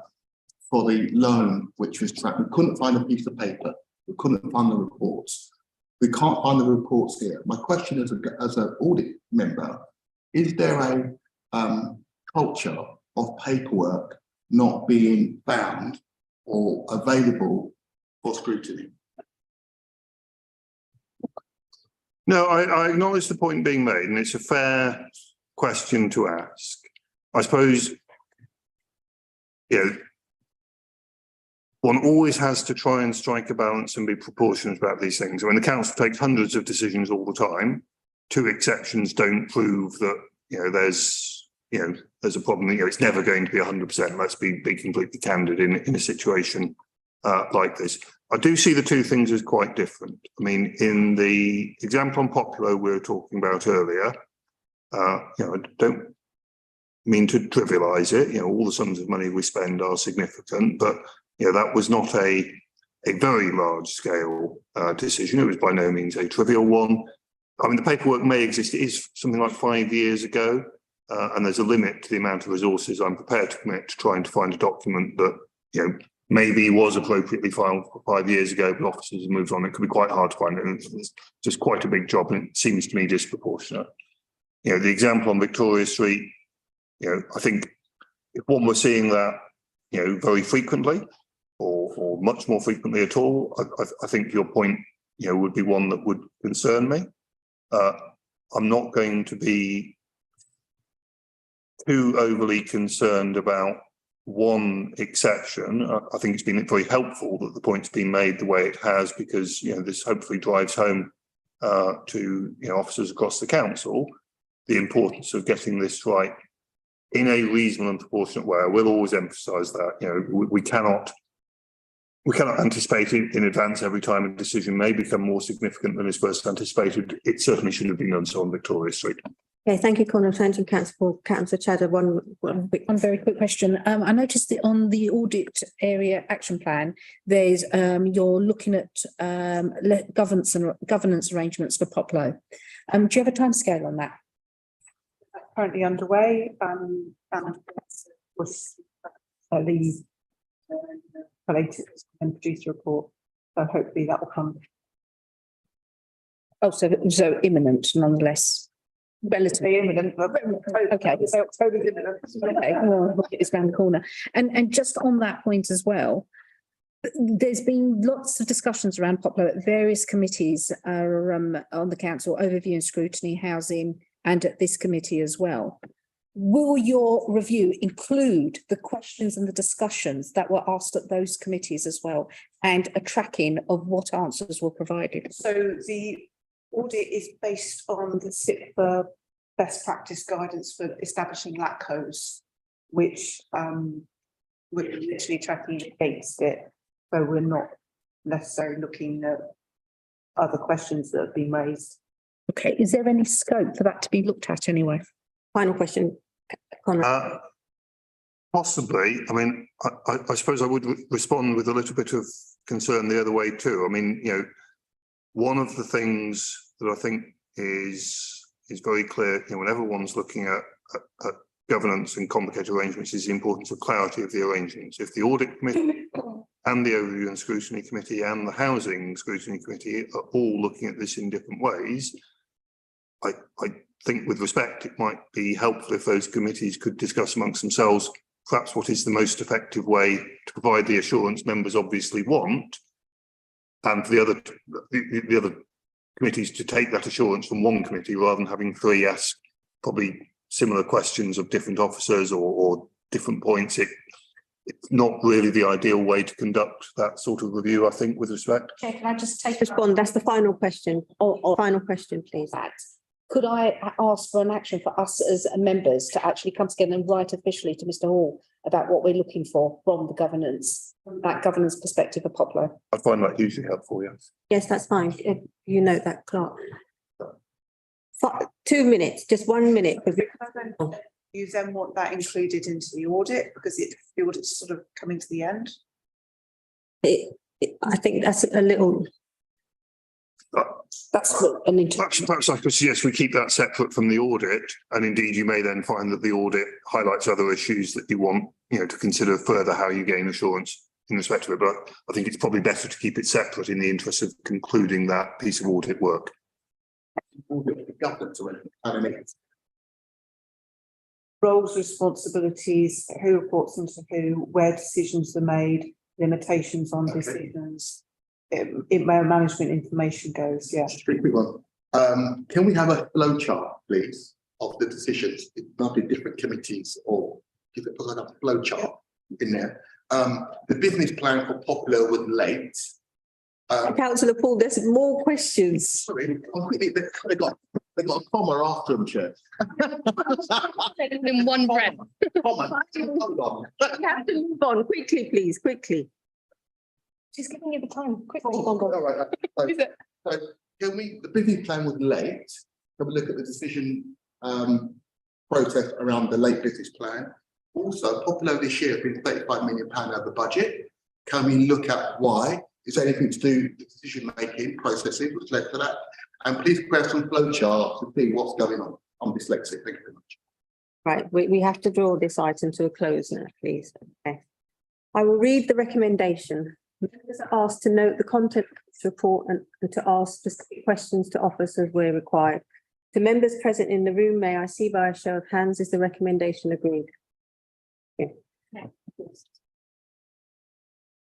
S5: for the loan which was tracked. We couldn't find a piece of paper. We couldn't find the reports. We can't find the reports here. My question as an audit member, is there a culture of paperwork not being found or available for scrutiny?
S4: No, I acknowledge the point being made, and it's a fair question to ask. I suppose, one always has to try and strike a balance and be proportionate about these things. I mean, the council takes hundreds of decisions all the time. 2 exceptions don't prove that, there's a problem. It's never going to be 100%. Let's be completely candid in a situation like this. I do see the 2 things as quite different. I mean, in the example on Popular we were talking about earlier, I don't mean to trivialise it. All the sums of money we spend are significant, but that was not a very large scale decision. It was by no means a trivial one. I mean, the paperwork may exist. It is something like 5 years ago, and there's a limit to the amount of resources I'm prepared to commit to trying to find a document that maybe was appropriately filed 5 years ago, but officers have moved on. It could be quite hard to find it. And it's just quite a big job, and it seems to me disproportionate. The example on Victoria Street, I think if one were seeing that, very frequently or much more frequently at all, I think your point, would be one that would concern me. I'm not going to be too overly concerned about one exception. I think it's been very helpful that the point's been made the way it has, because this hopefully drives home to officers across the council the importance of getting this right in a reasonable and proportionate way. I will always emphasise that we cannot anticipate in advance every time a decision may become more significant than is first anticipated. It certainly should have been done so on Victoria Street.
S2: Okay, thank you, Conor. Turn to Councillor Chadder. One
S6: very quick question. I noticed that on the audit area action plan, there's you're looking at governance arrangements for Poplar. Do you have a timescale on that?
S9: Currently underway, and was the collated and produced a report. So hopefully that will come.
S6: Oh, so imminent, nonetheless. Relatively imminent. Okay. So October's imminent. Okay. Well, it's around the corner. And just on that point as well, there's been lots of discussions around Poplar at various committees on the council, overview and scrutiny, housing, and at this committee as well. Will your review include the questions and the discussions that were asked at those committees as well, and a tracking of what answers were provided?
S9: So the audit is based on the SIPA best practice guidance for establishing LACCOs, which we're literally tracking against it. So we're not necessarily looking at other questions that have been raised.
S6: Okay, is there any scope for that to be looked at anyway?
S2: Final question, Conor.
S4: Possibly. I mean, I suppose I would respond with a little bit of concern the other way too. I mean, one of the things that I think is very clear, when everyone's looking at governance and complicated arrangements, is the importance of clarity of the arrangements. If the audit committee and the overview and scrutiny committee and the housing scrutiny committee are all looking at this in different ways, I think with respect, it might be helpful if those committees could discuss amongst themselves perhaps what is the most effective way to provide the assurance members obviously want, and for the other committees to take that assurance from one committee rather than having 3 ask probably similar questions of different officers or different points. It's not really the ideal way to conduct that sort of review, I think, with respect.
S6: Chair, can I just take
S2: Respond, that's the final question. Final question, please.
S6: that? Could I ask for an action for us as members to actually come together and write officially to Mr. Hall about what we're looking for from the governance, that governance perspective of Poplar?
S4: I find that hugely helpful, yes.
S2: Yes, that's fine. If you note that, Clark. 2 minutes, just 1 minute.
S9: You then want that included into the audit because the audit's sort of coming to the end.
S2: I think that's a little,
S6: That's an
S4: Perhaps I could suggest we keep that separate from the audit, and indeed you may then find that the audit highlights other issues that you want, to consider further how you gain assurance in respect of it. But I think it's probably better to keep it separate in the interest of concluding that piece of audit work.
S5: Governance or anything.
S9: Roles, responsibilities, who reports into who, where decisions are made, limitations on decisions. Where management information goes, yeah.
S5: Just a quick one. Can we have a flow chart, please, of the decisions? It might be different committees or give it a flow chart in there. The business plan for Poplar was late.
S2: Councillor Paul, there's more questions.
S5: Sorry, they got a comma after them, Chair.
S3: In one breath.
S5: Comma. Hold on.
S2: You have to move on quickly, please, quickly.
S3: She's giving you the time, quickly.
S5: All right.
S3: Is it?
S5: So can we, the business plan was late. Can we look at the decision process around the late business plan? Also, Poplar this year has been £35 million over budget. Can we look at why? Is there anything to do with the decision making processes which led to that? And please prepare some flow charts to see what's going on. I'm dyslexic. Thank you very much.
S2: Right, we have to draw this item to a close now, please. Okay. I will read the recommendation. Members are asked to note the content of this report and to ask specific questions to officers where required. To members present in the room, may I see by a show of hands, is the recommendation agreed? Okay.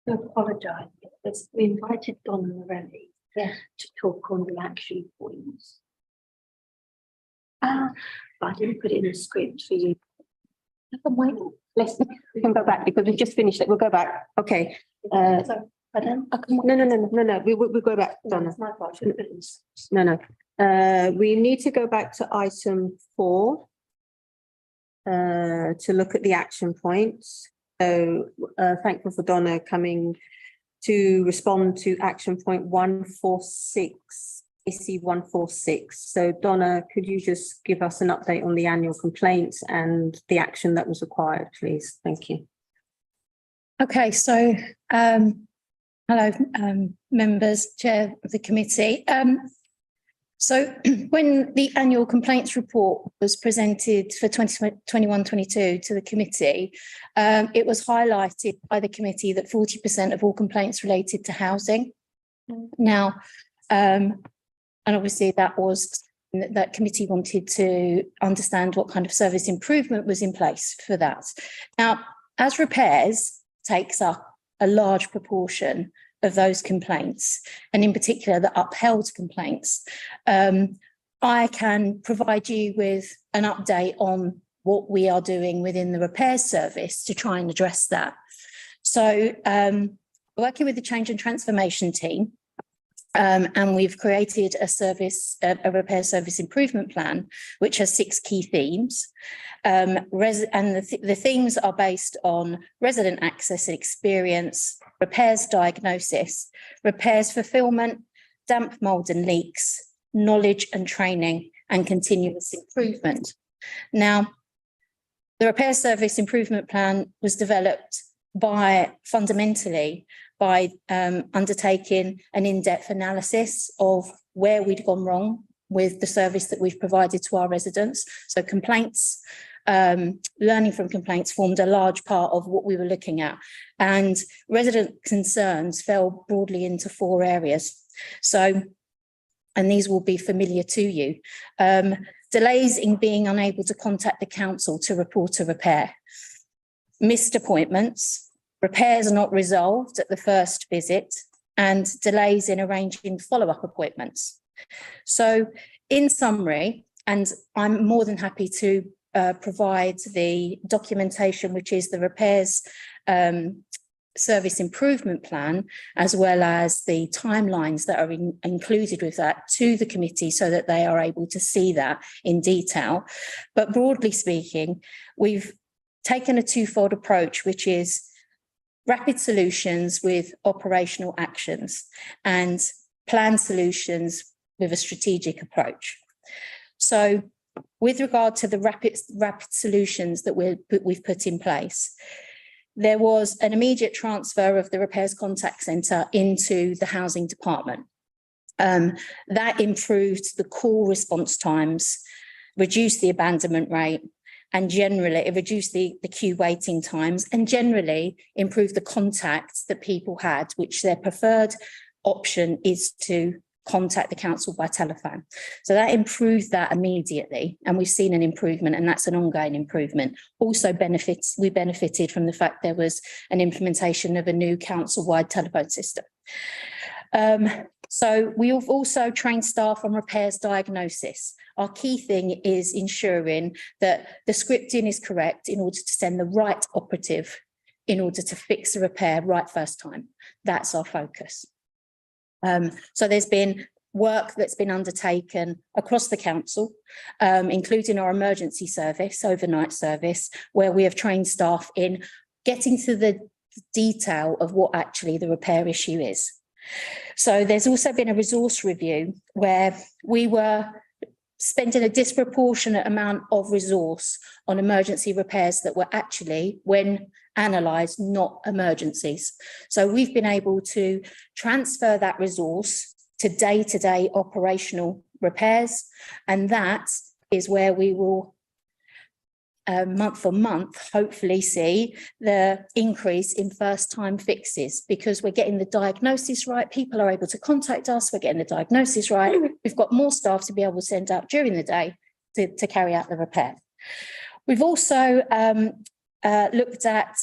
S1: I apologise, because we invited Donna Morelli to talk on the action points. But I didn't put it in the script for you.
S2: We can go back because we've just finished it. We'll go back. Okay. No, we'll go back, Donna.
S1: That's my fault. I shouldn't put it in the script.
S2: No. We need to go back to item 4 to look at the action points. So thankful for Donna coming to respond to action point 146, AC 146. So Donna, could you just give us an update on the annual complaints and the action that was required, please? Thank you.
S10: Okay, so hello, members, chair of the committee. So when the annual complaints report was presented for 2021-22 to the committee, it was highlighted by the committee that 40% of all complaints related to housing. Now, and obviously that committee wanted to understand what kind of service improvement was in place for that. Now, as repairs takes up a large proportion of those complaints, and in particular the upheld complaints, I can provide you with an update on what we are doing within the repairs service to try and address that. So working with the change and transformation team, and we've created a repair service improvement plan, which has 6 key themes. And the themes are based on resident access and experience, repairs diagnosis, repairs fulfilment, damp, mould and leaks, knowledge and training, and continuous improvement. Now, the repair service improvement plan was developed fundamentally by undertaking an in-depth analysis of where we'd gone wrong with the service that we've provided to our residents. So complaints, learning from complaints formed a large part of what we were looking at. And resident concerns fell broadly into 4 areas. So, and these will be familiar to you. Delays in being unable to contact the council to report a repair, missed appointments, repairs are not resolved at the first visit, and delays in arranging follow-up appointments. So in summary, and I'm more than happy to provide the documentation, which is the repairs service improvement plan, as well as the timelines that are included with that to the committee so that they are able to see that in detail. But broadly speaking, we've taken a twofold approach, which is rapid solutions with operational actions and planned solutions with a strategic approach. So with regard to the rapid solutions that we've put in place, there was an immediate transfer of the repairs contact centre into the housing department. That improved the call response times, reduced the abandonment rate, and generally it reduced the queue waiting times, and generally improved the contacts that people had, which their preferred option is to contact the council by telephone. So that improved that immediately, and we've seen an improvement, and that's an ongoing improvement. Also we benefited from the fact there was an implementation of a new council-wide telephone system. So we've also trained staff on repairs diagnosis. Our key thing is ensuring that the scripting is correct in order to send the right operative in order to fix a repair right first time. That's our focus. So there's been work that's been undertaken across the council, including our emergency service, overnight service, where we have trained staff in getting to the detail of what actually the repair issue is. So there's also been a resource review where we were spending a disproportionate amount of resource on emergency repairs that were actually, when analysed, not emergencies. So we've been able to transfer that resource to day-to-day operational repairs, and that is where we will month on month hopefully see the increase in first-time fixes, because we're getting the diagnosis right. People are able to contact us, we're getting the diagnosis right. We've got more staff to be able to send out during the day to carry out the repair. We've also looked at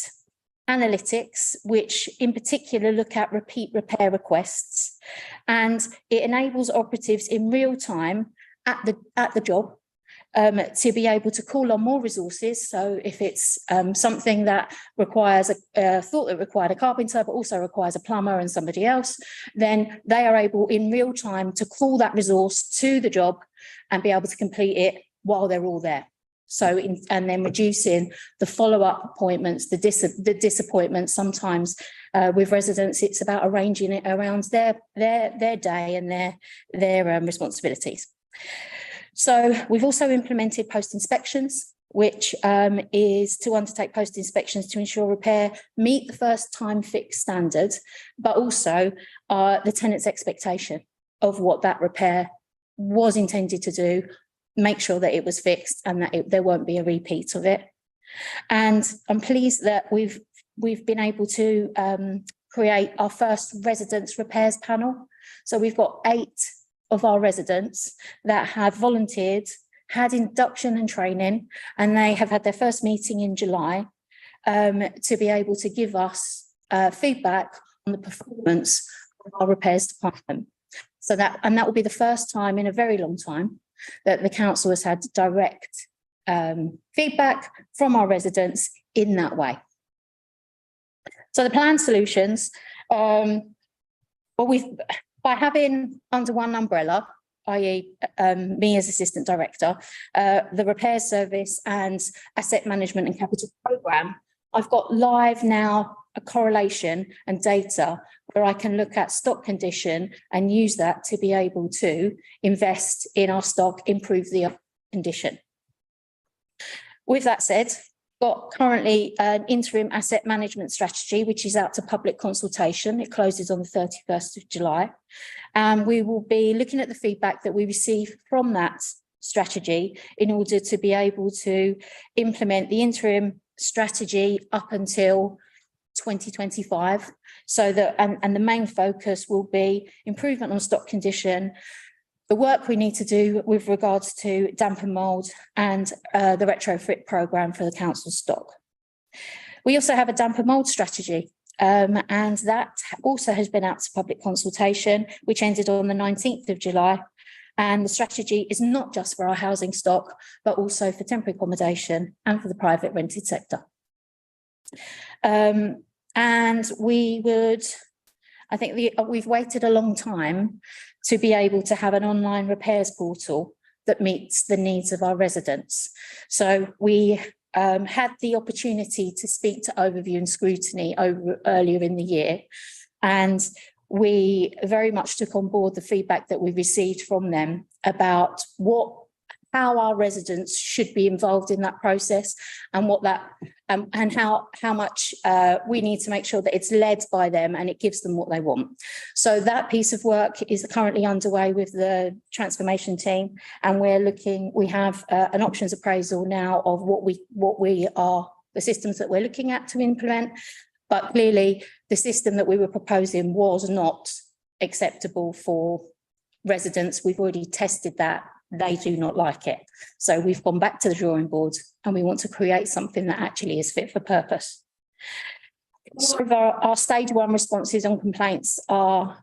S10: analytics, which in particular look at repeat repair requests, and it enables operatives in real time at the job to be able to call on more resources. So if it's something that requires thought that required a carpenter, but also requires a plumber and somebody else, then they are able in real time to call that resource to the job and be able to complete it while they're all there. So, and then reducing the follow-up appointments, the disappointments. Sometimes with residents, it's about arranging it around their day and their responsibilities. So we've also implemented post inspections, which is to undertake post inspections to ensure repair meet the first time fix standard, but also the tenant's expectation of what that repair was intended to do, make sure that it was fixed and that there won't be a repeat of it. And I'm pleased that we've been able to create our first residents repairs panel. So we've got 8 of our residents that have volunteered, had induction and training, and they have had their first meeting in July to be able to give us feedback on the performance of our repairs department. So that will be the first time in a very long time that the council has had direct feedback from our residents in that way. So the planned solutions, by having under one umbrella, i.e. me as Assistant Director, the repair service and asset management and capital programme, I've got live now a correlation and data where I can look at stock condition and use that to be able to invest in our stock, improve the condition. With that said, got currently an interim asset management strategy, which is out to public consultation. It closes on the 31st of July. And we will be looking at the feedback that we receive from that strategy in order to be able to implement the interim strategy up until 2025. So that, and the main focus will be improvement on stock condition, the work we need to do with regards to damp and mould, and the retrofit programme for the council stock. We also have a damp and mould strategy, and that also has been out to public consultation, which ended on the 19th of July. And the strategy is not just for our housing stock, but also for temporary accommodation and for the private rented sector. And we would, I think we've waited a long time to be able to have an online repairs portal that meets the needs of our residents. So we had the opportunity to speak to Overview and Scrutiny earlier in the year, and we very much took on board the feedback that we received from them about how our residents should be involved in that process, and what that and how much we need to make sure that it's led by them and it gives them what they want. So that piece of work is currently underway with the transformation team, and we have an options appraisal now of what we are, the systems that we're looking at to implement. But clearly the system that we were proposing was not acceptable for residents. We've already tested that. They do not like it. So we've gone back to the drawing board and we want to create something that actually is fit for purpose. So our stage 1 responses on complaints are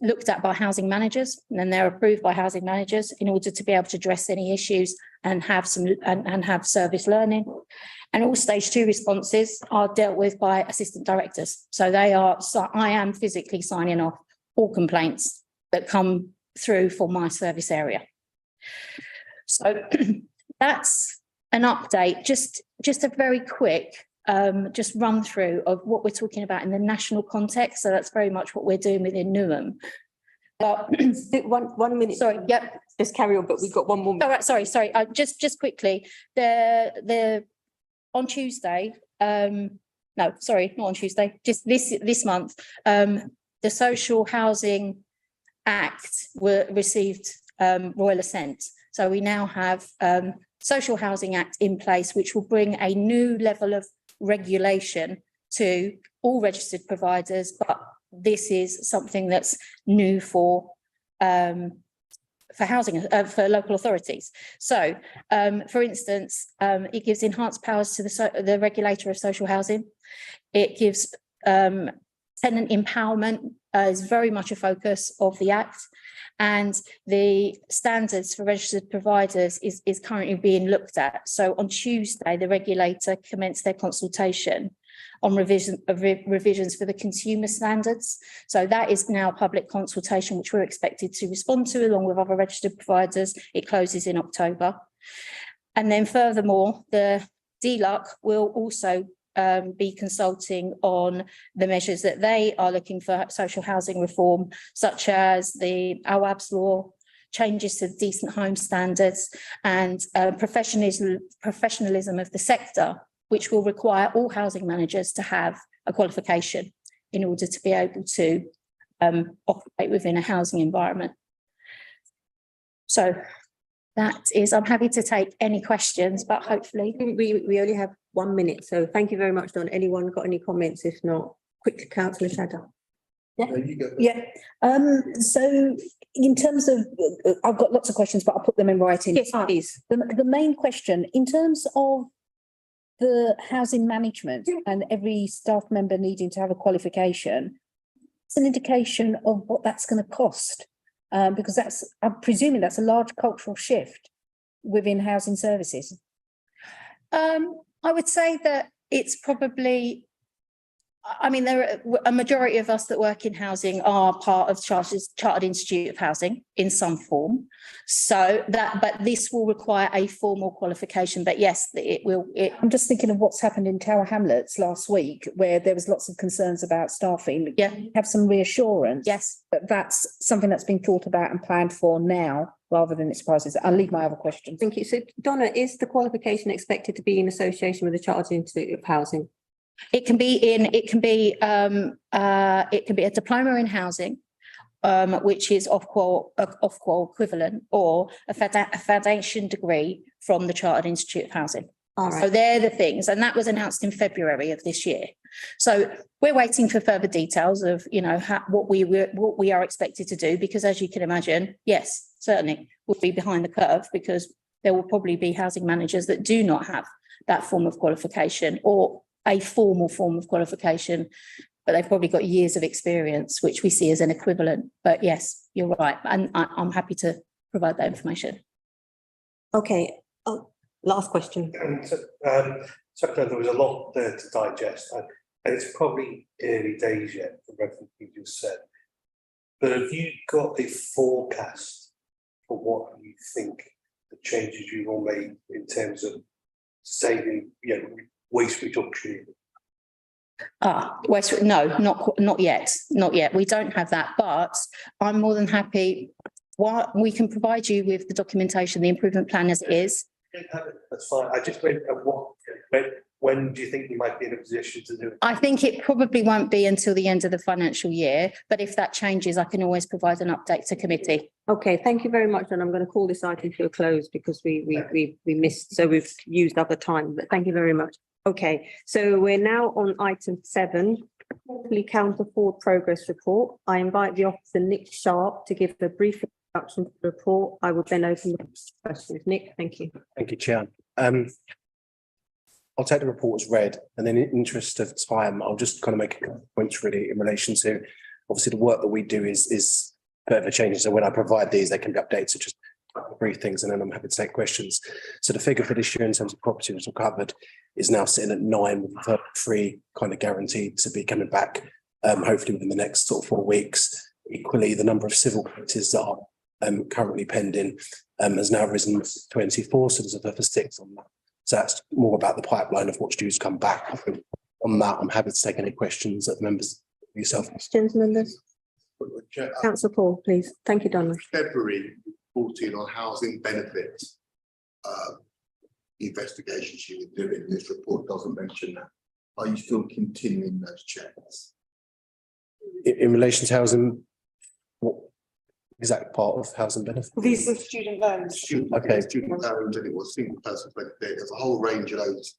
S10: looked at by housing managers, and then they're approved by housing managers in order to be able to address any issues and have service learning. And all stage 2 responses are dealt with by assistant directors. So I am physically signing off all complaints that come through for my service area. So that's an update, just a very quick just run through of what we're talking about in the national context. So that's very much what we're doing within Newham. But
S2: one minute.
S10: Sorry, yep.
S2: Just carry on, but we've got one more minute.
S10: All right, sorry. Just quickly, on Tuesday, no, sorry, not on Tuesday, just this month, the Social Housing Act received royal assent. So we now have Social Housing Act in place, which will bring a new level of regulation to all registered providers, but this is something that's new for housing, for local authorities. So, for instance, it gives enhanced powers to the regulator of social housing. It gives tenant empowerment is very much a focus of the Act, and the standards for registered providers is currently being looked at. So on Tuesday, the regulator commenced their consultation on revisions for the consumer standards. So that is now public consultation, which we're expected to respond to along with other registered providers. It closes in October. And then furthermore, the DLUC will also be consulting on the measures that they are looking for social housing reform, such as the AWAB's law, changes to the decent home standards, and professionalism of the sector, which will require all housing managers to have a qualification in order to be able to operate within a housing environment. So that is, I'm happy to take any questions, but hopefully.
S2: We only have 1 minute, so thank you very much, Don. Anyone got any comments? If not, quickly, Councillor Shadow.
S6: Yeah. So in terms of, I've got lots of questions, but I'll put them in writing.
S2: Yes, please.
S6: The main question, in terms of the housing management and every staff member needing to have a qualification, it's an indication of what that's going to cost. Because I'm presuming that's a large cultural shift within housing services.
S10: I would say that it's probably, I mean, there are a majority of us that work in housing are part of Chartered Institute of Housing in some form. So but this will require a formal qualification, but yes, it will.
S6: I'm just thinking of what's happened in Tower Hamlets last week, where there was lots of concerns about staffing.
S10: Yeah.
S6: Have some reassurance.
S10: Yes.
S6: That that's something that's been thought about and planned for now, rather than its prices. I'll leave my other questions.
S2: Thank you. So Donna, is the qualification expected to be in association with the Chartered Institute of Housing?
S10: It can be a diploma in housing, which is Ofqual equivalent, or a foundation degree from the Chartered Institute of Housing.
S2: All right.
S10: So they're the things, and that was announced in February of this year. So we're waiting for further details of, what we are expected to do, because as you can imagine, yes, certainly we'll be behind the curve, because there will probably be housing managers that do not have that form of qualification, or a formal form of qualification, but they've probably got years of experience, which we see as an equivalent. But yes, you're right. And I'm happy to provide that information.
S2: Okay, oh, last question.
S7: And so there was a lot there to digest, and it's probably early days yet from everything you just said. But have you got a forecast for what you think the changes you've all made in terms of saving, waste reduction?
S10: West, no, not yet, not yet. We don't have that, but I'm more than happy. We can provide you with the documentation, the improvement plan as it is.
S7: That's fine. I just meant when do you think you might be in a position to do it?
S10: I think it probably won't be until the end of the financial year, but if that changes, I can always provide an update to committee.
S2: Okay, thank you very much. And I'm going to call this item to a close because we missed, so we've used other time, but thank you very much. Okay, so we're now on item 7, quarterly counter forward progress report. I invite the officer Nick Sharp to give a brief introduction to the report. I will then open the questions. Nick, thank you.
S11: Thank you, Chair. I'll take the report as read, and then in interest of time, I'll just kind of make a couple of points really in relation to, obviously, the work that we do is further changes. So when I provide these, they can be updated. So just brief things, and then I'm happy to take questions. So the figure for this year in terms of property was recovered is now sitting at 9, with the 3 kind of guaranteed to be coming back, hopefully within the next sort of 4 weeks. Equally, the number of civil cases that are currently pending has now risen to 24, so there's a further 6 on that. So that's more about the pipeline of what's due to come back. On that, I'm happy to take any questions that members yourself.
S2: Questions, members? Councillor Paul, please. Thank you, Donna.
S5: February 14 on housing benefits. Investigations you were doing, this report doesn't mention that. Are you still continuing those checks?
S11: In relation to housing, what exact part of housing benefit?
S9: These are student loans.
S5: Student loans, and it was single person benefit. There's a whole range of those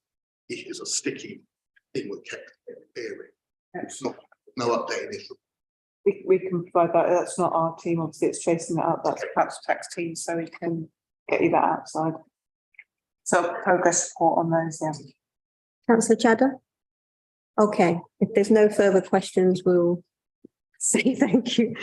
S5: issues. A sticky thing with kept appearing. It's not, no update in this.
S9: We can provide that. That's not our team. Obviously, it's chasing that up. That's perhaps tax team, so we can get you that outside. So progress report on those, yeah.
S2: Councillor Chadha? Okay, if there's no further questions, we'll say thank you.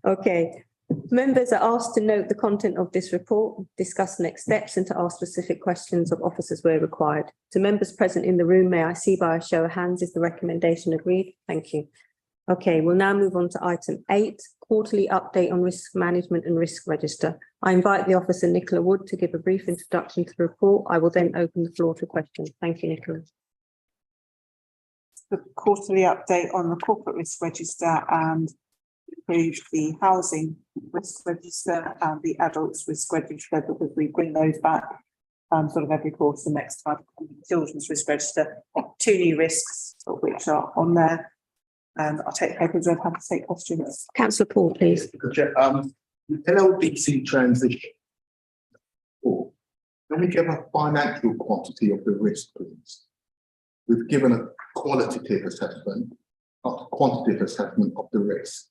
S2: Okay. Members are asked to note the content of this report, discuss next steps, and to ask specific questions of officers where required. To members present in the room, may I see by a show of hands, is the recommendation agreed? Thank you. Okay, we'll now move on to item 8, quarterly update on risk management and risk register. I invite the officer Nicola Wood to give a brief introduction to the report. I will then open the floor to questions. Thank you, Nicola.
S9: The quarterly update on the corporate risk register and include the housing risk register and the adults risk register, because we bring those back sort of every quarter. Next time, children's risk register, 2 new risks which are on there. And I'll take papers. I'll have to take questions.
S2: Councillor Paul, please.
S5: LLDC transition. Can we give a financial quantity of the risk, please? We've given a qualitative assessment, not a quantitative assessment of the risk.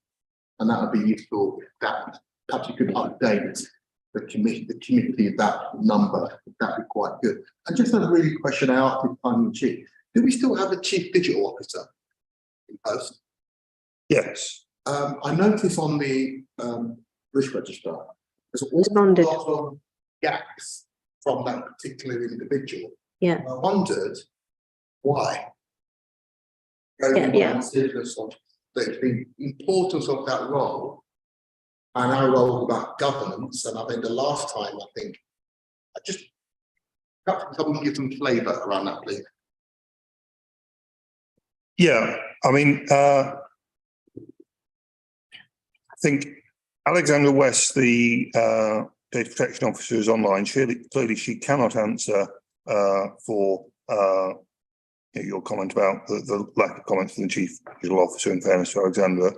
S5: And that would be useful. That perhaps you could update the committee of that number. That'd be quite good. And just a really question I asked in tongue in cheek. Do we still have a chief digital officer in post?
S4: Yes.
S5: I noticed on the risk register, there's all lot of gaps from that particular individual.
S2: Yeah.
S5: I wondered why.
S2: Yeah.
S5: The importance of that role and our role about governance, and I think the last time perhaps someone give some flavour around that, please.
S4: Yeah, I mean, I think Alexandra West, the data protection officer, is online. Clearly, she cannot answer for your comment about the lack of comments from the chief digital officer, in fairness to Alexandra.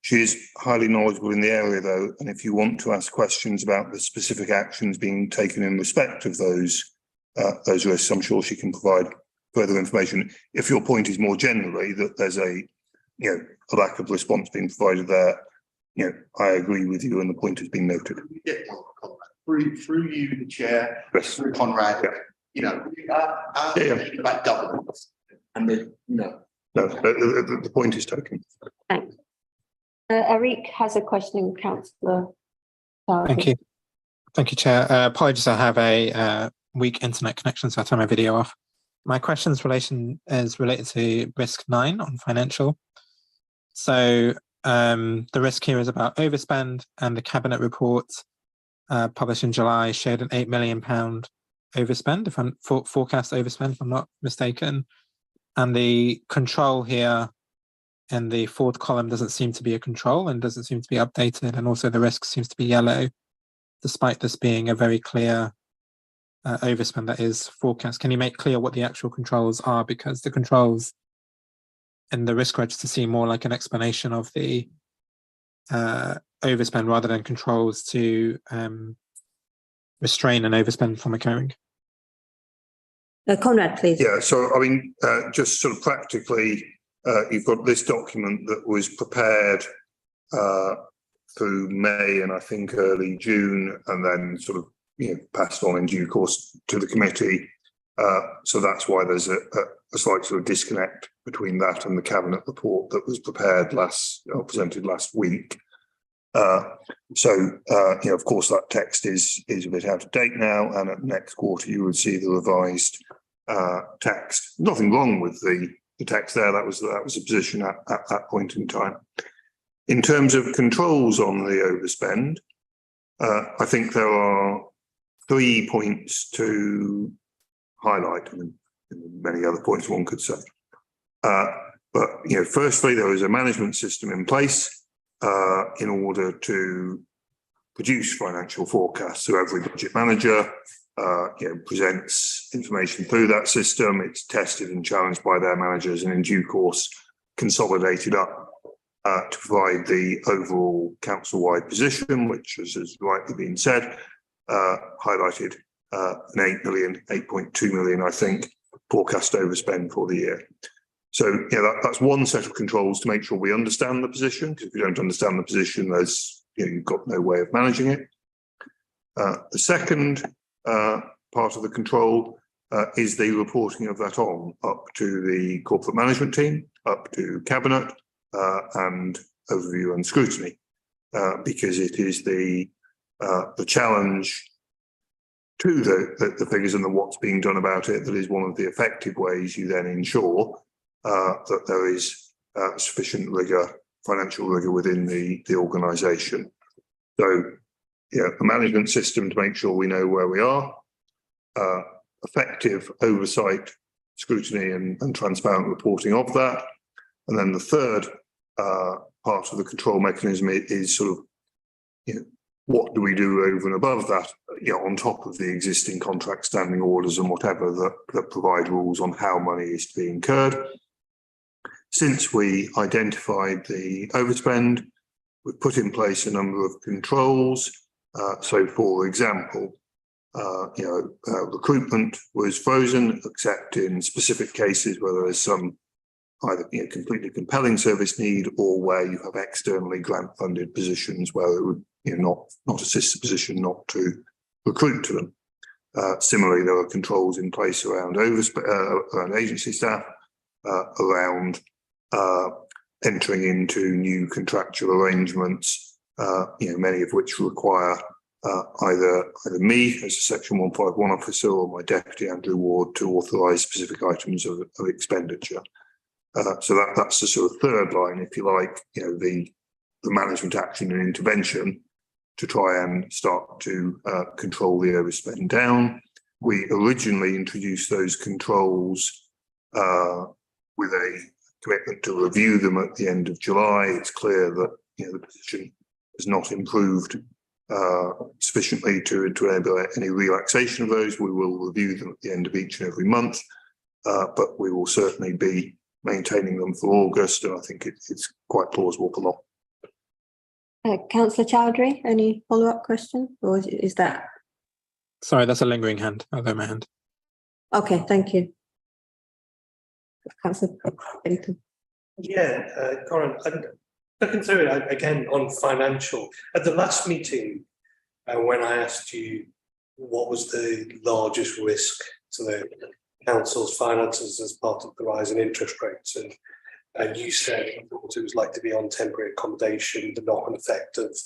S4: She is highly knowledgeable in the area, though, and if you want to ask questions about the specific actions being taken in respect of those risks, I'm sure she can provide further information. If your point is more generally that there's a lack of response being provided there, I agree with you, and the point has been noted.
S5: Through you, the chair,
S4: yes.
S5: Through Conrad, about governance, and
S4: No, the point is taken.
S2: Thanks. Eric has a question, Councillor
S12: Thank you. Thank you, Chair. Apologies, I have a weak internet connection, so I turn my video off. My question is related to risk 9 on financial. So the risk here is about overspend, and the cabinet report published in July showed an £8 million overspend, if I'm forecast overspend, if I'm not mistaken. And the control here in the fourth column doesn't seem to be a control and doesn't seem to be updated. And also the risk seems to be yellow, despite this being a very clear overspend that is forecast. Can you make clear what the actual controls are? Because the controls in the risk register seem more like an explanation of the overspend rather than controls to restrain an overspend from occurring.
S2: Conrad, please.
S4: Yeah, so I mean, just sort of practically, you've got this document that was prepared through May and I think early June, and then sort of passed on in due course to the committee. So that's why there's a slight sort of disconnect between that and the cabinet report that was prepared presented last week. Of course, that text is a bit out of date now, and at next quarter you would see the revised text. Nothing wrong with the text there. That was a position at that point in time. In terms of controls on the overspend, I think there are 3 points to highlight. I mean, many other points one could say. But firstly, there is a management system in place in order to produce financial forecasts. So every budget manager presents information through that system. It's tested and challenged by their managers, and in due course consolidated up to provide the overall council-wide position, which, as has rightly been said, highlighted an 8.2 million, I think, forecast overspend for the year. So that's one set of controls to make sure we understand the position, because if you don't understand the position, there's you've got no way of managing it. The second part of the control is the reporting of that on up to the corporate management team, up to cabinet, and overview and scrutiny, because it is the challenge to the figures and the what's being done about it that is one of the effective ways you then ensure that there is sufficient rigor, financial rigor within the organisation. So, a management system to make sure we know where we are, effective oversight, scrutiny and transparent reporting of that. And then the third part of the control mechanism is sort of, what do we do over and above that, on top of the existing contract standing orders and whatever that provide rules on how money is to be incurred. Since we identified the overspend, we've put in place a number of controls. So, for example, recruitment was frozen, except in specific cases where there is some either completely compelling service need, or where you have externally grant-funded positions where it would not assist the position not to recruit to them. Similarly, there are controls in place around around agency staff, around entering into new contractual arrangements, many of which require either me as a Section 151 officer or my deputy Andrew Ward to authorise specific items of expenditure. So that's the sort of third line, if you like, the management action and intervention to try and start to control the overspend down. We originally introduced those controls with a commitment to review them at the end of July. It's clear that the position has not improved sufficiently to enable any relaxation of those. We will review them at the end of each and every month, but we will certainly be maintaining them for August, and I think it's quite plausible for long.
S2: Councillor Chowdhury, any follow-up question, or is that?
S12: Sorry, that's a lingering hand. I'll go my hand.
S2: Okay, thank you. Councillor Bennington.
S7: Yeah, Corin, looking through it again on financial. At the last meeting, when I asked you what was the largest risk to the council's finances as part of the rise in interest rates, and you said it was like to be on temporary accommodation, the knock-on effect of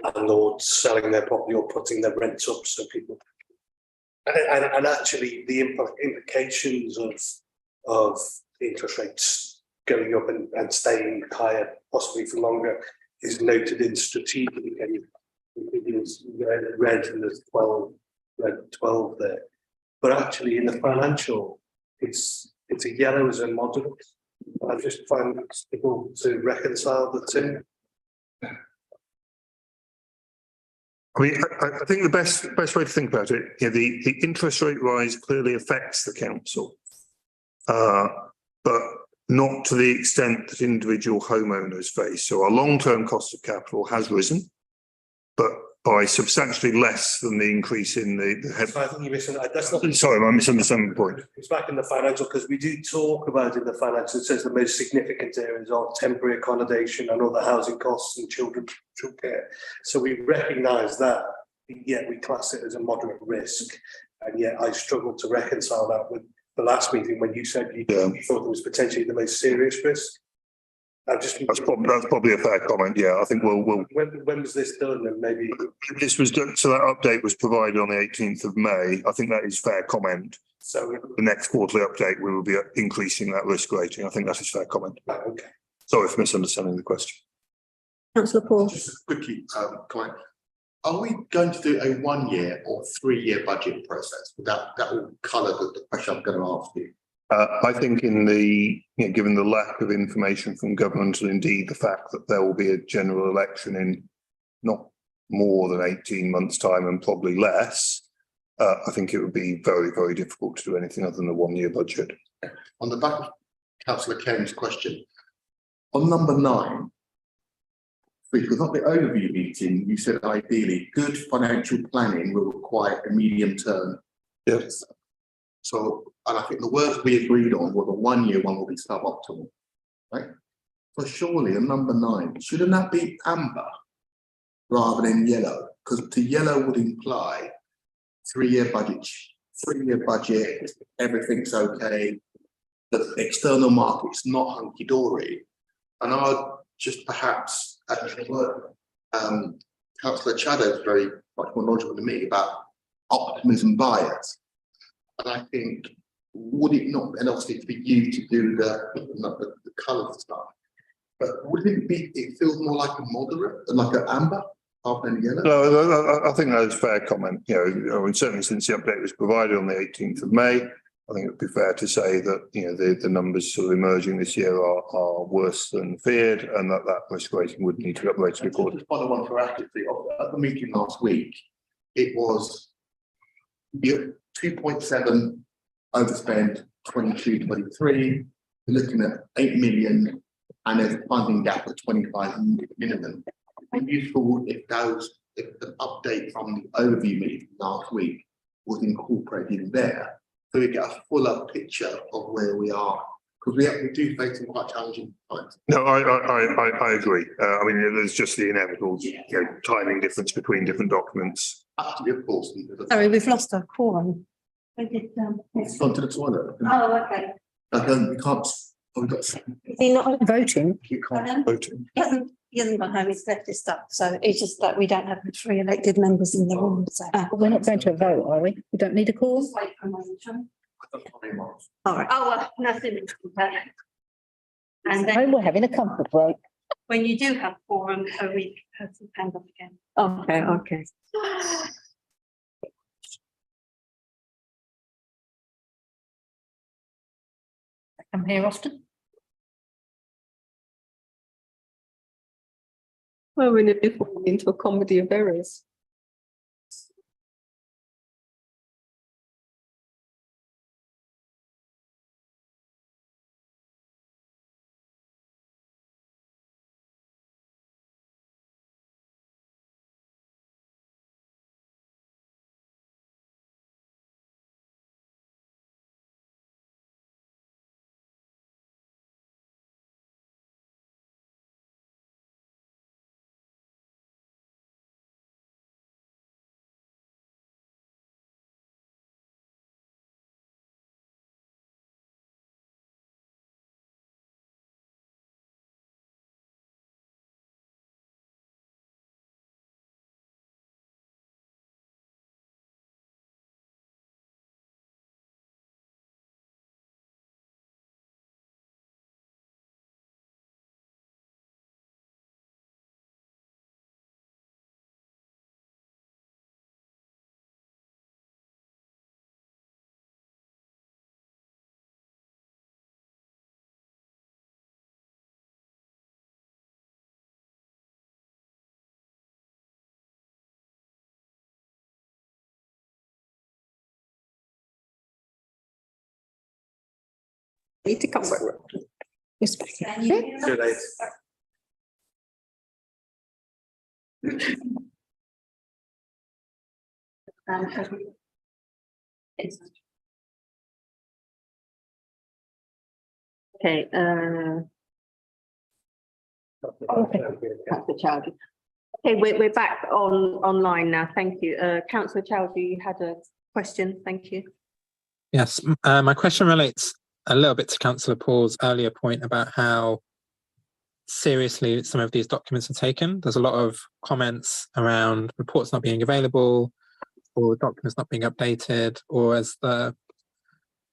S7: landlords selling their property or putting their rents up so people. And actually the implications of interest rates going up and staying higher, possibly for longer, is noted in strategic. And it's red and there's 12 there. But actually in the financial, it's a yellow as a moderate. I just find it difficult to reconcile the two.
S4: I mean, I think the best way to think about it, the interest rate rise clearly affects the council, but not to the extent that individual homeowners face. So our long-term cost of capital has risen, but by substantially less than the increase in the head.
S7: So I think you misunderstood. That's not.
S4: Sorry, I'm misunderstanding the point.
S7: It's back in the financial, because we do talk about in the financial, it says the most significant areas are temporary accommodation and other housing costs and children's care. So we recognise that, yet we class it as a moderate risk. And yet I struggle to reconcile that with the last meeting when you said you thought it was potentially the most serious risk. That's
S4: probably a fair comment. Yeah, I think we'll.
S7: When was this done? And maybe
S4: this was done. So that update was provided on the 18th of May. I think that is fair comment.
S7: So
S4: the next quarterly update, we will be increasing that risk rating. I think that is fair comment.
S7: Okay.
S4: Sorry for misunderstanding the question.
S2: Councillor Paul.
S5: Just quickly, comment. Are we going to do a 1 year or 3 year budget process? That will colour the question I'm going to ask you.
S4: I think given the lack of information from government and indeed the fact that there will be a general election in not more than 18 months' time and probably less, I think it would be very, very difficult to do anything other than a 1 year budget.
S5: On the back of Councillor Ken's question, on number 9, which was not the overview meeting, you said ideally good financial planning will require a medium term.
S4: Yes.
S5: So, and I think the words we agreed on were the 1 year one will be suboptimal, right? So surely on number 9, shouldn't that be amber rather than yellow? Because the yellow would imply 3 year budget, everything's okay. The external market's not hunky dory. And I would just perhaps Councillor Chadha is very much more logical than me about optimism bias. And I think, would it not, and obviously for you to do the colour stuff, but would it feels more like a moderate, like an amber rather than yellow?
S4: No, I think that is a fair comment. I mean, certainly since the update was provided on the 18th of May, I think it would be fair to say that, the numbers sort of emerging this year are worse than feared, and that risk rating would need to be updated accordingly.
S5: Just follow on for actively, at the meeting last week, it was 2.7 overspend 22-23, looking at 8 million and there's a funding gap of 25 minimum. It'd be useful if the update from the overview meeting last week was incorporated in there, so we get a fuller picture of where we are, because we do face some quite challenging times.
S4: No, I agree. I mean, there's just the inevitable timing difference between different documents.
S5: Absolutely, of course.
S2: Sorry, we've lost our quorum.
S5: It's gone to the toilet.
S1: Oh, okay.
S5: We can't. We've got.
S2: Is he not voting?
S5: You can't vote.
S2: He hasn't gone home, he's left his stuff, so it's just that we don't have 3 elected members in the room, so.
S6: We're not going to a vote, are we? We don't need a call?
S1: Just wait for a moment, shall we?
S2: All right.
S1: Oh, well, nothing. And
S6: Oh,
S1: then
S6: we're having a comfort break.
S1: when you do have quorum, we have to hang up again.
S2: Okay.
S6: Come here often?
S2: Well, we're nearly falling into a comedy of errors. Need to come back.
S6: Yes, back
S1: Can
S6: here.
S1: you?
S7: Too late.
S2: Okay, Councillor Chowdhury. Okay, we're back online now. Thank you. Councillor Chowdhury, you had a question. Thank you.
S12: Yes, my question relates a little bit to Councillor Paul's earlier point about how seriously some of these documents are taken. There's a lot of comments around reports not being available or documents not being updated, or as the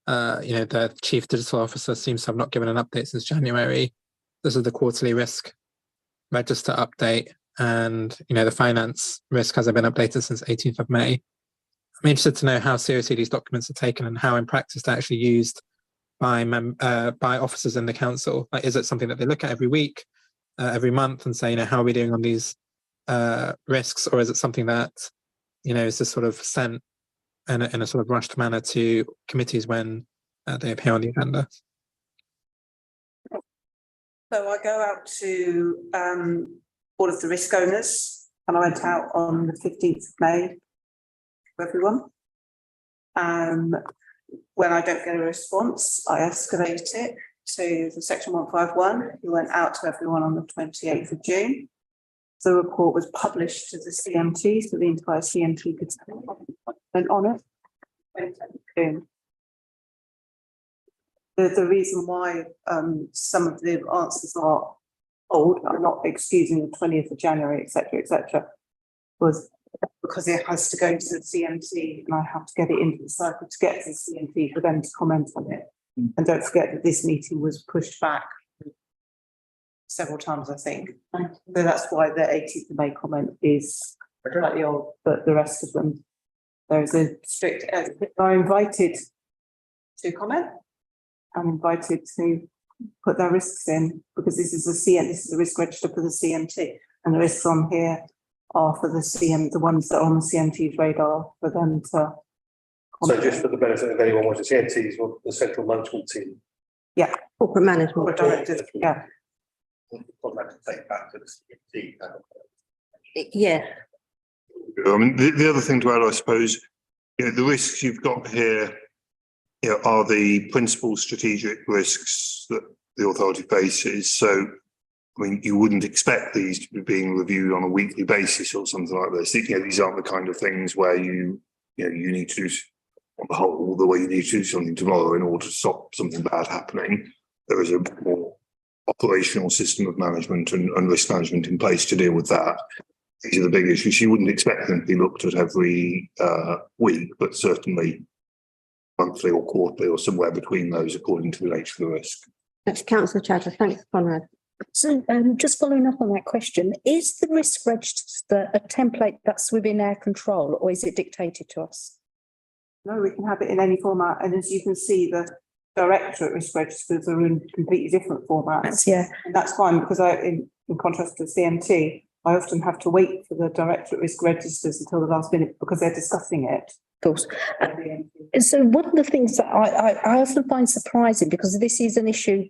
S12: the Chief Digital Officer seems to have not given an update since January. This is the quarterly risk register update, and the finance risk hasn't been updated since 18th of May. I'm interested to know how seriously these documents are taken and how in practice they're actually used by officers in the council. Like, is it something that they look at every week, every month, and say, how are we doing on these risks, or is it something that is just sort of sent in a sort of rushed manner to committees when they appear on the agenda?
S9: So I go out to all of the risk owners, and I went out on the 15th of May for everyone. When I don't get a response, I escalate it to the section 151, who went out to everyone on the 28th of June. The report was published to the CMT, so the entire CMT could comment on it. The reason why some of the answers are old, I'm not excusing the 20th of January, etc., was because it has to go to the CMT and I have to get it into the cycle to get to the CMT for them to comment on it. And don't forget that this meeting was pushed back several times, I think. So that's why the 18th of May comment is slightly old, but the rest of them, there's a strict, are invited to comment and invited to put their risks in, because this is a risk register for the CMT, and the risks on here are for the ones that are on the CMT's radar for them to
S7: So
S9: comment.
S7: just for the benefit of anyone watching, CMTs, the central management team.
S9: Yeah.
S2: Corporate management.
S9: Corporate directors, yeah.
S5: Take back to the CMT.
S2: Yeah.
S4: I mean, the other thing to add, I suppose, the risks you've got here are the principal strategic risks that the authority faces. So, I mean, you wouldn't expect these to be being reviewed on a weekly basis or something like this. These aren't the kind of things where you need to do, on the whole, the way you need to do something tomorrow in order to stop something bad happening. There is a more operational system of management and risk management in place to deal with that. These are the big issues. You wouldn't expect them to be looked at every week, but certainly monthly or quarterly or somewhere between those, according to the nature of the risk.
S2: That's Councillor Chadha. Thanks, Conrad.
S6: So just following up on that question, is the risk register a template that's within our control, or is it dictated to us?
S9: No, we can have it in any format, and as you can see, the directorate risk registers are in completely different formats.
S6: Yeah.
S9: And that's fine, because in contrast to the CMT, I often have to wait for the directorate risk registers until the last minute because they're discussing it.
S6: Of course. So one of the things that I often find surprising, because this is an issue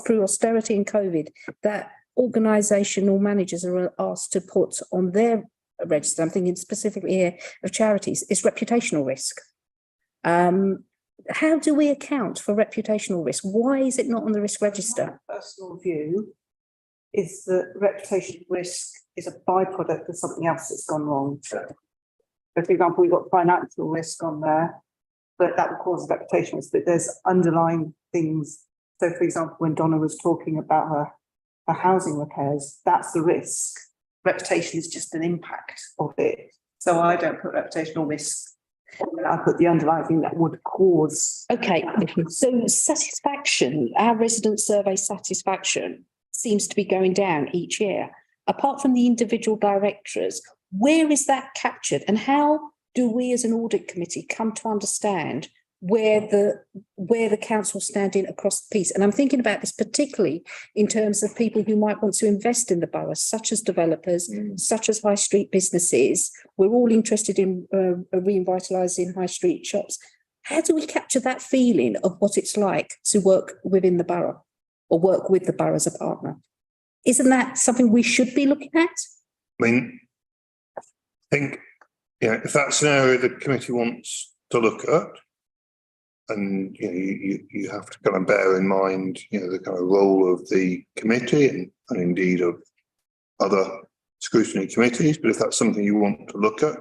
S6: through austerity and COVID, that organisational managers are asked to put on their register, I'm thinking specifically here of charities, is reputational risk. How do we account for reputational risk? Why is it not on the risk register?
S9: My personal view is that reputational risk is a byproduct of something else that's gone wrong. So, for example, we've got financial risk on there, but that will cause reputational risk, but there's underlying things. So, for example, when Donna was talking about her housing repairs, that's the risk. Reputation is just an impact of it. So I don't put reputational risk. I put the underlying thing that would cause.
S6: Okay, so satisfaction, our resident survey satisfaction seems to be going down each year. Apart from the individual directors, where is that captured, and how do we as an audit committee come to understand where the council standing across the piece? And I'm thinking about this particularly in terms of people who might want to invest in the borough, such as developers, such as high street businesses. We're all interested in revitalising high street shops. How do we capture that feeling of what it's like to work within the borough or work with the borough as a partner? Isn't that something we should be looking at?
S4: I mean, I think, if that's an area the committee wants to look at, and you have to kind of bear in mind, the kind of role of the committee and indeed of other scrutiny committees. But if that's something you want to look at,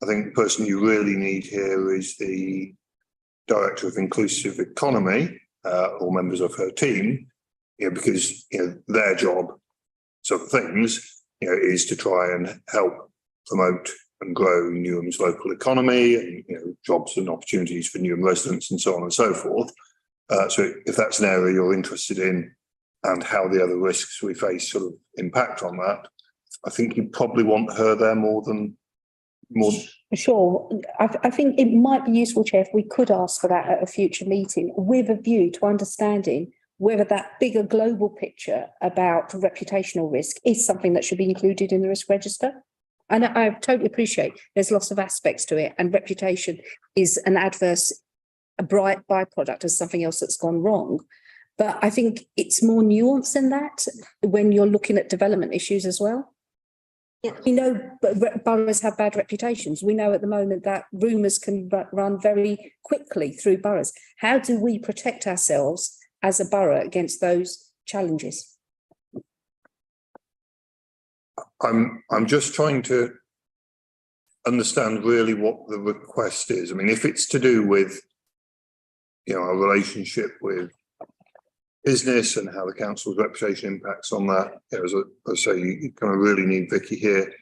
S4: I think the person you really need here is the Director of Inclusive Economy, or members of her team, because their job, sort of things, is to try and help promote and grow Newham's local economy and jobs and opportunities for Newham residents and so on and so forth. So if that's an area you're interested in and how the other risks we face sort of impact on that, I think you probably want her there more.
S6: Sure. I think it might be useful, Chair, if we could ask for that at a future meeting with a view to understanding whether that bigger global picture about reputational risk is something that should be included in the risk register. And I totally appreciate there's lots of aspects to it, and reputation is an adverse, a bright byproduct of something else that's gone wrong. But I think it's more nuanced than that when you're looking at development issues as well.
S2: Yeah.
S6: We know boroughs have bad reputations. We know at the moment that rumours can run very quickly through boroughs. How do we protect ourselves as a borough against those challenges?
S4: I'm just trying to understand really what the request is. I mean, if it's to do with, our relationship with business and how the council's reputation impacts on that, as I say, you kind of really need Vicky here.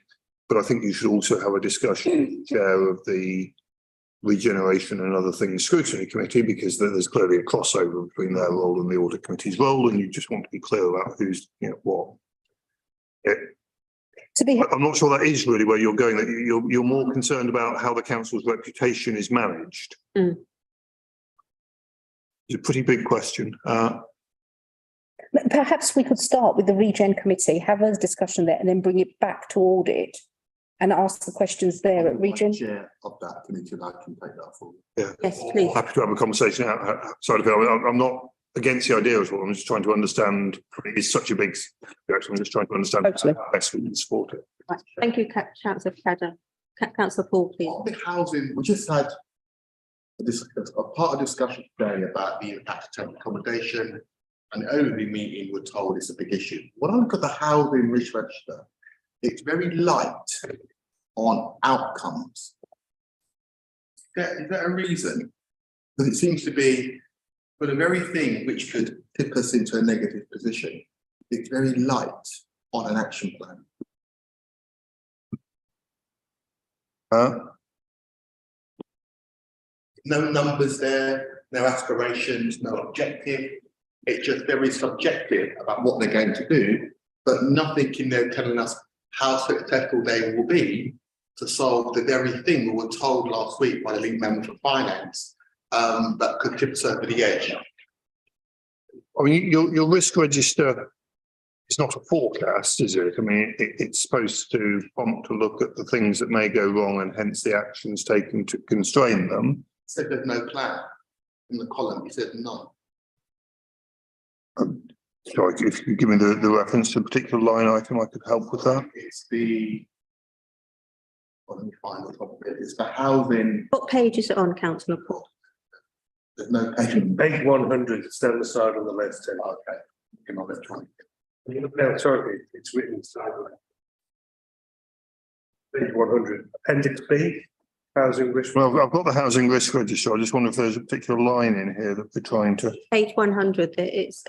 S4: But I think you should also have a discussion with the chair of the Regeneration and Other Things Scrutiny Committee, because there's clearly a crossover between their role and the Audit Committee's role, and you just want to be clear about who's, what. I'm not sure that is really where you're going. That you're more concerned about how the council's reputation is managed.
S2: Mm.
S4: It's a pretty big question.
S6: Perhaps we could start with the Regen Committee, have a discussion there, and then bring it back to Audit and ask the questions there at Regen.
S5: Chair of that committee, and I can take that forward.
S4: Yeah,
S2: Yes, please.
S4: happy to have a conversation outside of it. I'm not against the idea as well. I'm just trying to understand. It's such a big subject. I'm just trying to understand
S6: Totally.
S4: how best we can support it.
S2: Right. Thank you, Councillor Cadder. Councillor Paul, please.
S5: On the housing, we just had a part of discussion today about the impact of temporary accommodation, and over the meeting we're told it's a big issue. When I look at the housing risk register, it's very light on outcomes. Is that a reason? Because it seems to be for the very thing which could tip us into a negative position. It's very light on an action plan. No numbers there, no aspirations, no objective. It's just very subjective about what they're going to do, but nothing in there telling us how successful they will be to solve the very thing we were told last week by the link member for finance that could tip us over the edge.
S4: I mean, your risk register is not a forecast, is it? I mean, it's supposed to prompt to look at the things that may go wrong and hence the actions taken to constrain them.
S5: It said there's no plan in the column. It said none.
S4: Sorry, if you give me the reference to a particular line item, I could help with that.
S5: It's the. Well, let me find the top of it. It's the housing.
S2: What page is it on, Councillor Paul?
S5: There's no page.
S7: Page 100, it's down the side on the left.
S5: Okay. In my electronic.
S7: No, sorry, it's written sideways. Page 100, Appendix B, housing risk.
S4: Well, I've got the housing risk register. I just wonder if there's a particular line in here that we're trying to.
S2: Page 100, it's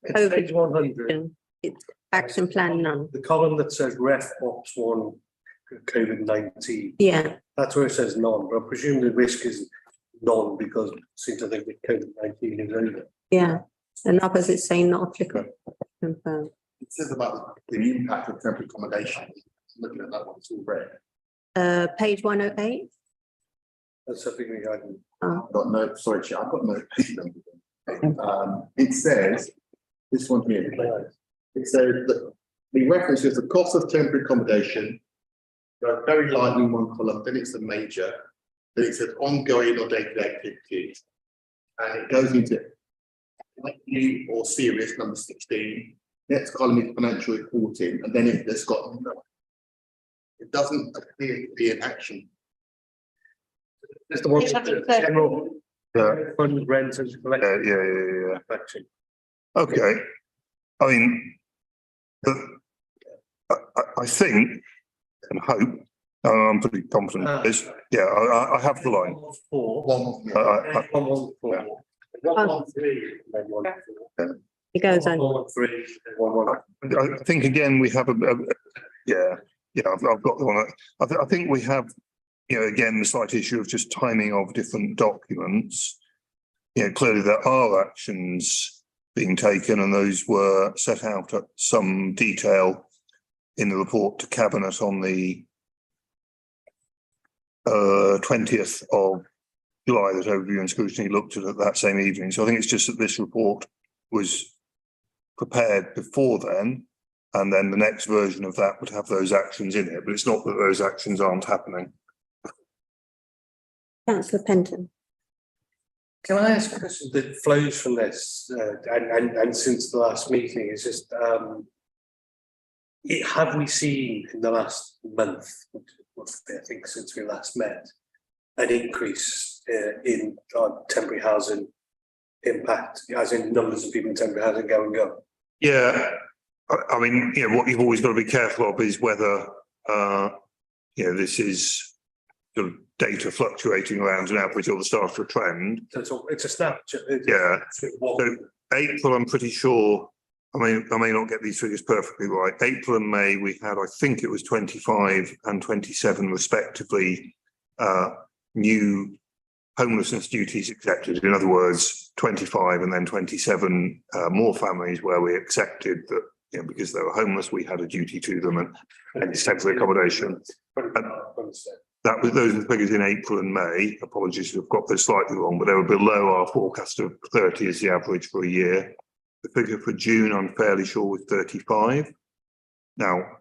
S7: It's page 100.
S2: It's action plan none.
S7: The column that says ref ops 1 COVID-19.
S2: Yeah,
S7: That's where it says none, but I presume the risk is none because it seems to think that COVID-19 is over.
S2: yeah. And others it's saying not applicable. Confirmed.
S5: It says about the impact of temporary accommodation. Looking at that one, it's all red.
S2: Page 108.
S7: That's something we hadn't.
S2: Oh.
S5: I've got no, sorry, Chair, I've got no page number. It says, this one here, it says that the reference is the cost of temporary accommodation, very lightly in one column, then it's a major, then it says ongoing or day-to-day activities. And it goes into new or serious, number 16. Next column is financial reporting, and then it's got it doesn't appear to be an action.
S11: It's the one, general, fund rent and collection.
S4: Yeah. Okay, I mean, I think and hope, I'm pretty confident of this. Yeah, I have the line.
S11: 113.
S2: It goes on.
S11: 113.
S4: I think again, we have I've got the one. I think we have, again, the slight issue of just timing of different documents. Clearly there are actions being taken, and those were set out at some detail in the report to Cabinet on the 20th of July that overview and scrutiny looked at that same evening. So I think it's just that this report was prepared before then, and then the next version of that would have those actions in it, but it's not that those actions aren't happening.
S2: Councillor Penton.
S7: Can I ask a question that flows from this and since the last meeting? Is just have we seen in the last month, I think since we last met, an increase in temporary housing impact, as in numbers of people in temporary housing going up?
S4: Yeah, I mean, what you've always got to be careful of is whether this is sort of data fluctuating around an average or the start of a trend.
S7: So it's a snapshot.
S4: Yeah. So April, I'm pretty sure. I may not get these figures perfectly right. April and May, we had, I think it was 25 and 27 respectively, new homelessness duties accepted. In other words, 25 and then 27 more families where we accepted that, because they were homeless, we had a duty to them and it's temporary accommodation. Those are the figures in April and May. Apologies if I've got this slightly wrong, but they were below our forecast of 30 as the average for a year. The figure for June, I'm fairly sure, was 35. Now,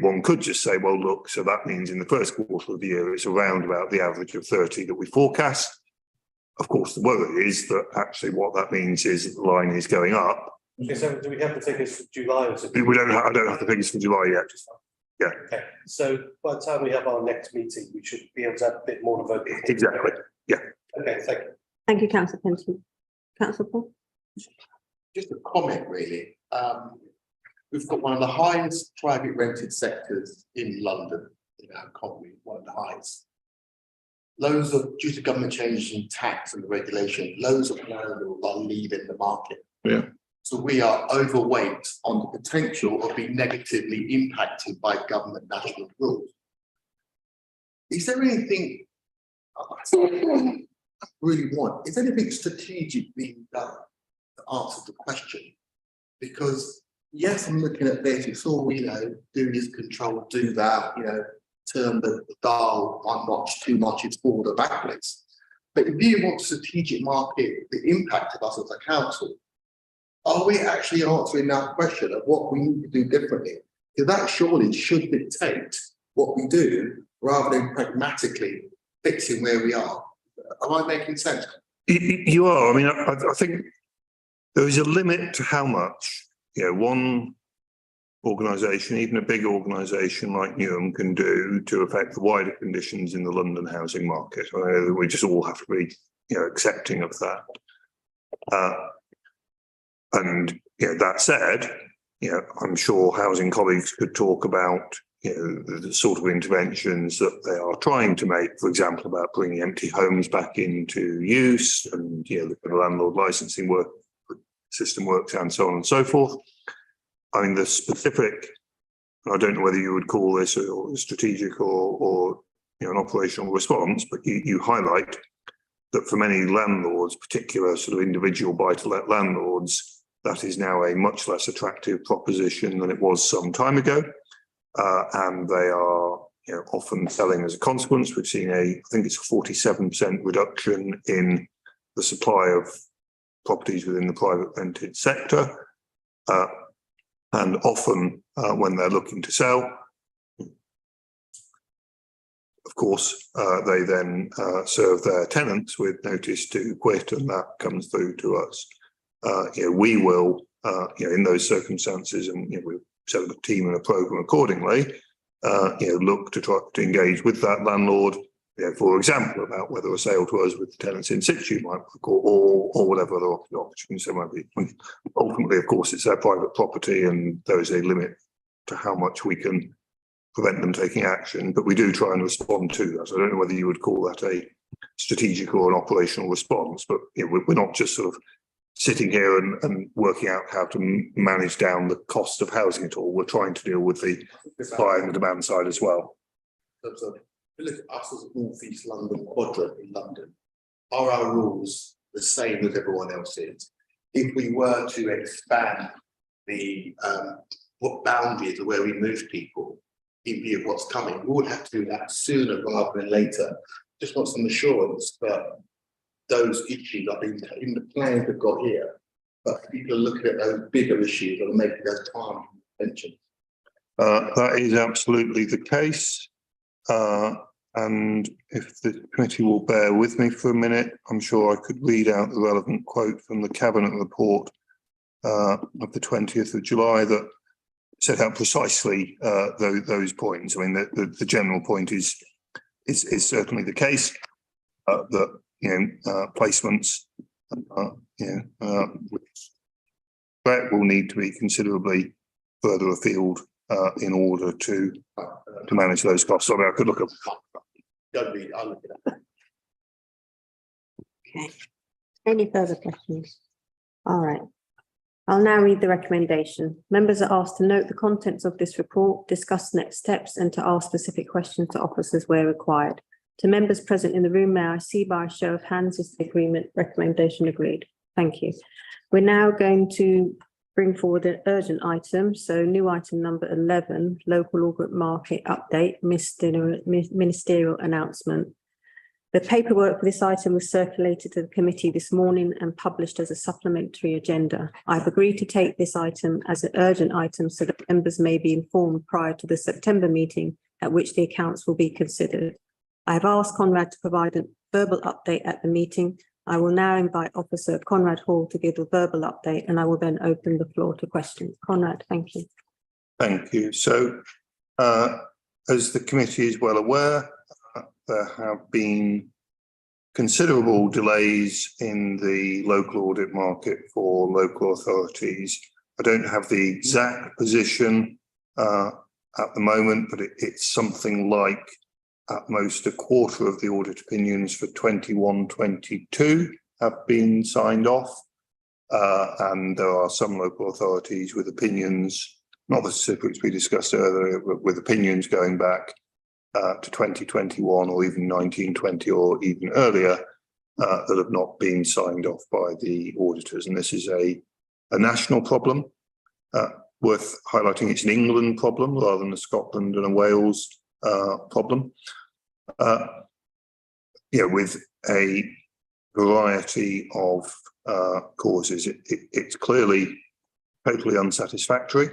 S4: one could just say, well, look, so that means in the first quarter of the year, it's around about the average of 30 that we forecast. Of course, the worry is that actually what that means is that the line is going up.
S7: So do we have the figures for July?
S4: I don't have the figures for July yet. Yeah.
S7: Okay. So by the time we have our next meeting, we should be able to have a bit more of a.
S4: Exactly. Yeah.
S7: Okay, thank you.
S2: Thank you, Councillor Penton. Councillor Paul.
S5: Just a comment, really. We've got one of the highest private rented sectors in London, in our economy, one of the highest. Loads of, due to government changes in tax and the regulation, loads of landlords are leaving the market.
S4: Yeah.
S5: So we are overweight on the potential of being negatively impacted by government national rules. Is there anything I really want? Is anything strategic being done to answer the question? Because yes, I'm looking at this, it's all, do this control, do that, turn the dial 1 notch, 2 notches forward or backwards. But if you want strategic market, the impact of us as a council, are we actually answering that question of what we need to do differently? Because that surely should dictate what we do rather than pragmatically fixing where we are. Am I making sense?
S4: You are. I mean, I think there is a limit to how much, one organisation, even a big organisation like Newham, can do to affect the wider conditions in the London housing market. We just all have to be, accepting of that. And that said, I'm sure housing colleagues could talk about the sort of interventions that they are trying to make, for example, about bringing empty homes back into use and the landlord licensing system works and so on and so forth. I mean, the specific, I don't know whether you would call this a strategic or an operational response, but you highlight that for many landlords, particular sort of individual buy-to-let landlords, that is now a much less attractive proposition than it was some time ago. And they are often selling as a consequence. We've seen I think it's a 47% reduction in the supply of properties within the private rented sector. And often when they're looking to sell, of course, they then serve their tenants with notice to quit, and that comes through to us. We will, in those circumstances, and we set up a team and a programme accordingly, look to try to engage with that landlord, for example, about whether a sale to us with the tenants in situ might work, or whatever other opportunities there might be. Ultimately, of course, it's their private property, and there is a limit to how much we can prevent them taking action, but we do try and respond to that. So I don't know whether you would call that a strategic or an operational response, but we're not just sort of sitting here and working out how to manage down the cost of housing at all. We're trying to deal with the supply and the demand side as well.
S5: So look at us as a North East London quadrant in London. Are our rules the same as everyone else's? If we were to expand the what boundaries of where we move people in view of what's coming, we would have to do that sooner rather than later. Just want some assurance that those issues are being in the plans we've got here, but people are looking at those bigger issues and making those time mentioned.
S4: That is absolutely the case. And if the committee will bear with me for a minute, I'm sure I could read out the relevant quote from the Cabinet report of the 20th of July that set out precisely those points. I mean, the general point is certainly the case that placements will need to be considerably further afield in order to manage those costs. Sorry, I could look up.
S5: Don't read, I'll look at that.
S2: Okay. Any further questions? All right. I'll now read the recommendation. Members are asked to note the contents of this report, discuss next steps, and to ask specific questions to officers where required. To members present in the room, may I see by a show of hands is the agreement recommendation agreed? Thank you. We're now going to bring forward an urgent item. So new item number 11, local audit market update, ministerial announcement. The paperwork for this item was circulated to the committee this morning and published as a supplementary agenda. I've agreed to take this item as an urgent item so that members may be informed prior to the September meeting at which the accounts will be considered. I have asked Conrad to provide a verbal update at the meeting. I will now invite Officer Conrad Hall to give a verbal update, and I will then open the floor to questions. Conrad, thank you.
S4: Thank you. So, as the committee is well aware, there have been considerable delays in the local audit market for local authorities. I don't have the exact position at the moment, but it's something like at most a quarter of the audit opinions for 21-22 have been signed off. And there are some local authorities with opinions, not the specifics we discussed earlier, but with opinions going back to 2021 or even 1920 or even earlier that have not been signed off by the auditors. And this is a national problem. Worth highlighting, it's an England problem rather than a Scotland and a Wales problem. With a variety of causes. It's clearly totally unsatisfactory.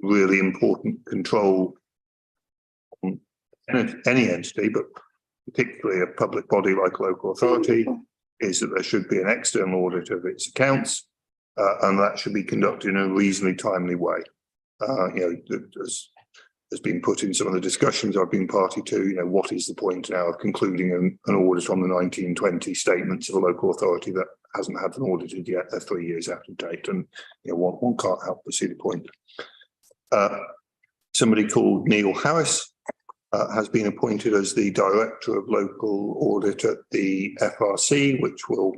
S4: Really important control on any entity, but particularly a public body like a local authority, is that there should be an external audit of its accounts, and that should be conducted in a reasonably timely way. Has been put in some of the discussions I've been party to, what is the point now of concluding an audit on the 1920 statements of a local authority that hasn't had an audited yet? They're 3 years out of date, and one can't help but see the point. Somebody called Neil Harris has been appointed as the Director of Local Audit at the FRC, which will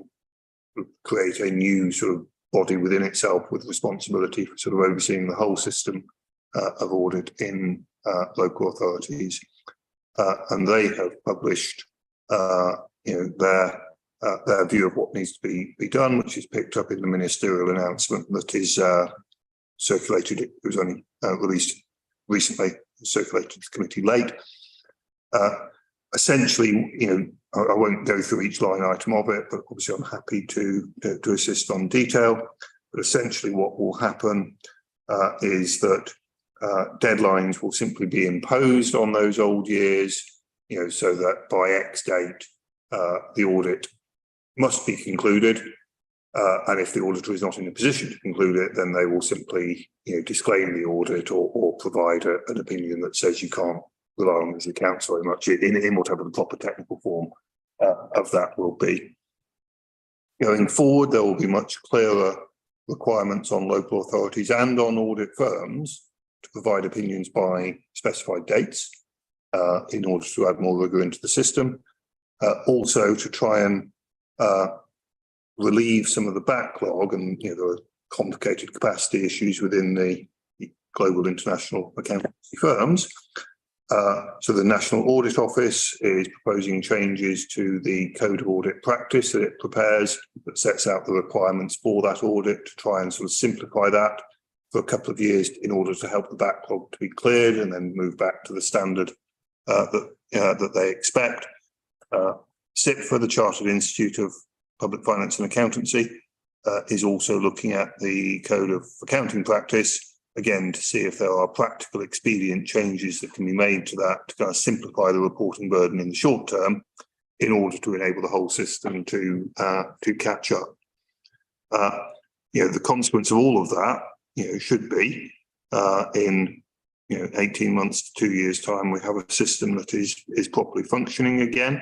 S4: create a new sort of body within itself with responsibility for sort of overseeing the whole system of audit in local authorities, and they have published, their view of what needs to be done, which is picked up in the ministerial announcement that is circulated. It was only released recently, circulated to the committee late. Essentially, I won't go through each line item of it, but obviously I'm happy to assist on detail. But essentially, what will happen is that deadlines will simply be imposed on those old years, so that by X date, the audit must be concluded. And if the auditor is not in a position to conclude it, then they will simply, disclaim the audit or provide an opinion that says you can't rely on these accounts very much in whatever the proper technical form of that will be. Going forward, there will be much clearer requirements on local authorities and on audit firms to provide opinions by specified dates in order to add more rigour into the system. Also to try and relieve some of the backlog, and there are complicated capacity issues within the global international accountancy firms. So the National Audit Office is proposing changes to the Code of Audit Practice that it prepares, that sets out the requirements for that audit to try and sort of simplify that for a couple of years in order to help the backlog to be cleared and then move back to the standard that they expect. CIPFA, the Chartered Institute of Public Finance and Accountancy, is also looking at the Code of Accounting Practice, again, to see if there are practical expedient changes that can be made to that to kind of simplify the reporting burden in the short term in order to enable the whole system to catch up. The consequence of all of that, should be in 18 months to 2 years' time, we have a system that is properly functioning again.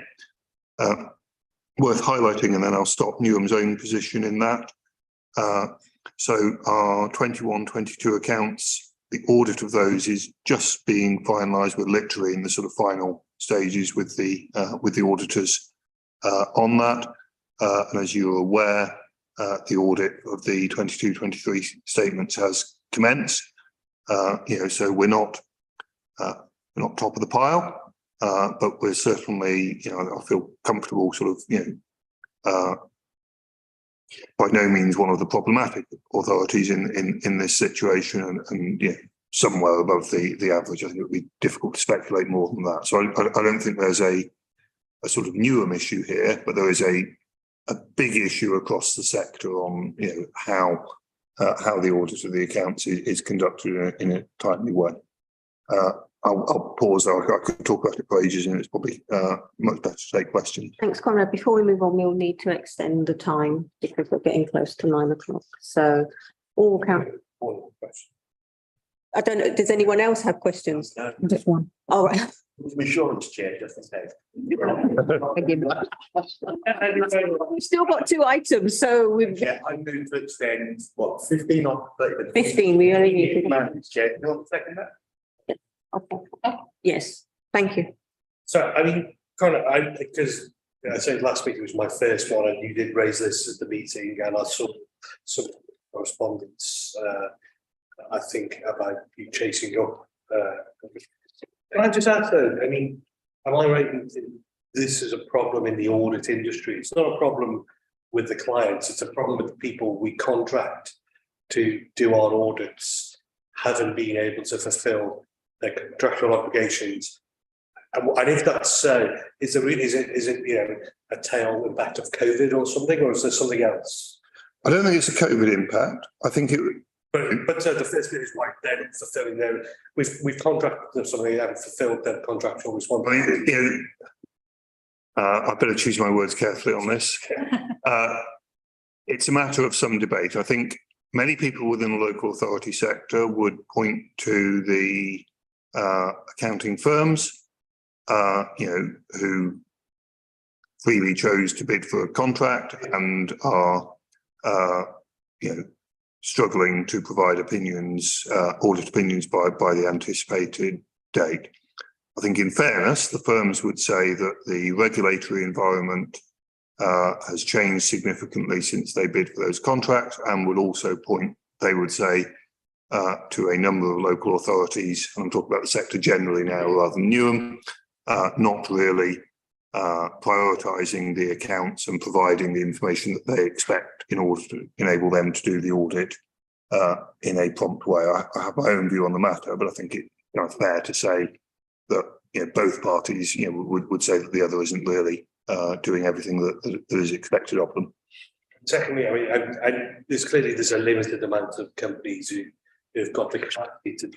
S4: Worth highlighting, and then I'll stop Newham's own position in that. So our 21-22 accounts, the audit of those is just being finalised. We're literally in the sort of final stages with the auditors on that. And as you're aware, the audit of the 22-23 statements has commenced. So we're not top of the pile, but we're certainly, I feel comfortable sort of, by no means one of the problematic authorities in this situation, and somewhere above the average. I think it would be difficult to speculate more than that. So I don't think there's a sort of Newham issue here, but there is a big issue across the sector on how the audit of the accounts is conducted in a timely way. I'll pause there. I could talk about it for ages, and it's probably much better to take questions.
S2: Thanks, Conrad. Before we move on, we'll need to extend the time because we're getting close to 9 o'clock. So all count. I don't know. Does anyone else have questions?
S6: Just one.
S2: All right.
S7: Insurance chair, just to say.
S2: We've still got 2 items, so we've.
S5: Yeah, I move to extend, 15 or 30?
S2: 15, we only need to.
S5: Madam Chair, do you want to second that?
S2: Okay. Yes, thank you.
S7: So, because I said last week it was my first one, and you did raise this at the meeting, and I saw some correspondence, I think, about you chasing up. Can I just ask though, am I right in thinking this is a problem in the audit industry? It's not a problem with the clients, it's a problem with the people we contract to do our audits, haven't been able to fulfill their contractual obligations. And if that's so, is it a tail impact of COVID or something, or is there something else?
S4: I don't think it's a COVID impact. I think it.
S7: But the first bit is like they're not fulfilling their. We've contracted them something, they haven't fulfilled their contractual responsibility.
S4: I better choose my words carefully on this. It's a matter of some debate. I think many people within the local authority sector would point to the accounting firms, who freely chose to bid for a contract and are, struggling to provide opinions, audit opinions by the anticipated date. I think in fairness, the firms would say that the regulatory environment has changed significantly since they bid for those contracts, and would also point, they would say, to a number of local authorities, and I'm talking about the sector generally now rather than Newham, not really prioritising the accounts and providing the information that they expect in order to enable them to do the audit in a prompt way. I have my own view on the matter, but I think it's fair to say that both parties would say that the other isn't really doing everything that is expected of them.
S7: Secondly, there's a limited amount of companies who've got the capacity to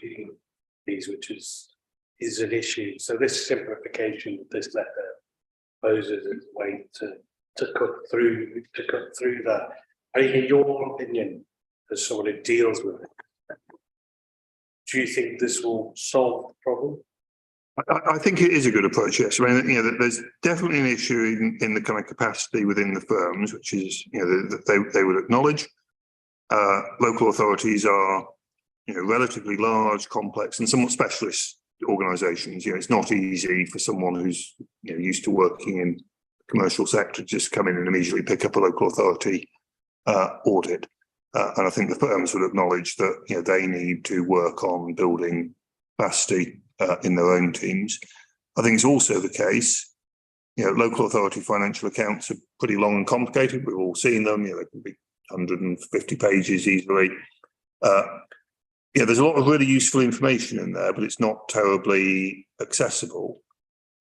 S7: these, which is an issue. So this simplification of this letter poses as a way to cut through that. I think, in your opinion, as someone who deals with it, do you think this will solve the problem?
S4: I think it is a good approach, yes. I mean, you know, there's definitely an issue in the kind of capacity within the firms, which is, you know, that they would acknowledge. Local authorities are, you know, relatively large, complex and somewhat specialist organisations. You know, it's not easy for someone who's, you know, used to working in the commercial sector to just come in and immediately pick up a local authority audit. And I think the firms would acknowledge that, you know, they need to work on building capacity in their own teams. I think it's also the case, you know, local authority financial accounts are pretty long and complicated. We've all seen them, you know, they can be 150 pages easily. Yeah, there's a lot of really useful information in there, but it's not terribly accessible.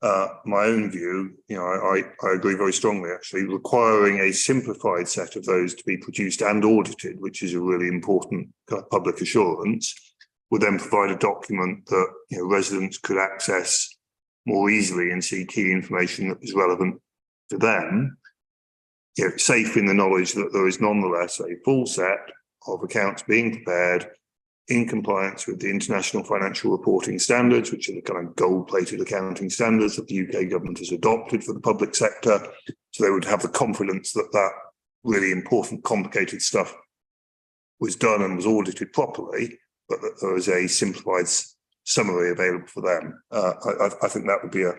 S4: My own view, you know, I agree very strongly, actually, requiring a simplified set of those to be produced and audited, which is a really important kind of public assurance, would then provide a document that, you know, residents could access more easily and see key information that is relevant to them. You know, safe in the knowledge that there is nonetheless a full set of accounts being prepared in compliance with the international financial reporting standards, which are the kind of gold-plated accounting standards that the UK government has adopted for the public sector. So they would have the confidence that that really important, complicated stuff was done and was audited properly, but that there is a simplified summary available for them. I think that would be a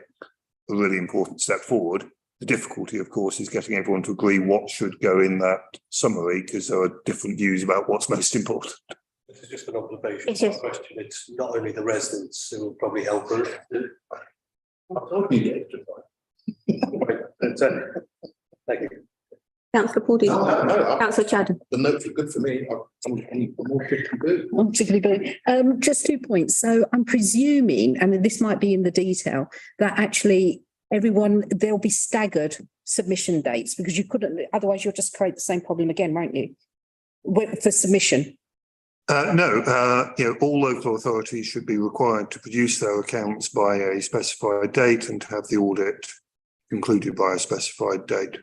S4: really important step forward. The difficulty, of course, is getting everyone to agree what should go in that summary, because there are different views about what's most important.
S7: This is just an observation, it's not a question. It's not only the residents who will probably help us. Thank you.
S2: Councillor Pawdy.
S5: No.
S2: Councillor Chadden.
S5: The notes are good for me. I'm more particularly good.
S6: I'm particularly good. Just 2 points. So I'm presuming, and this might be in the detail, that actually there'll be staggered submission dates, because you couldn't, otherwise you'll just create the same problem again, won't you? For submission.
S4: No, you know, all local authorities should be required to produce their accounts by a specified date and to have the audit concluded by a specified date.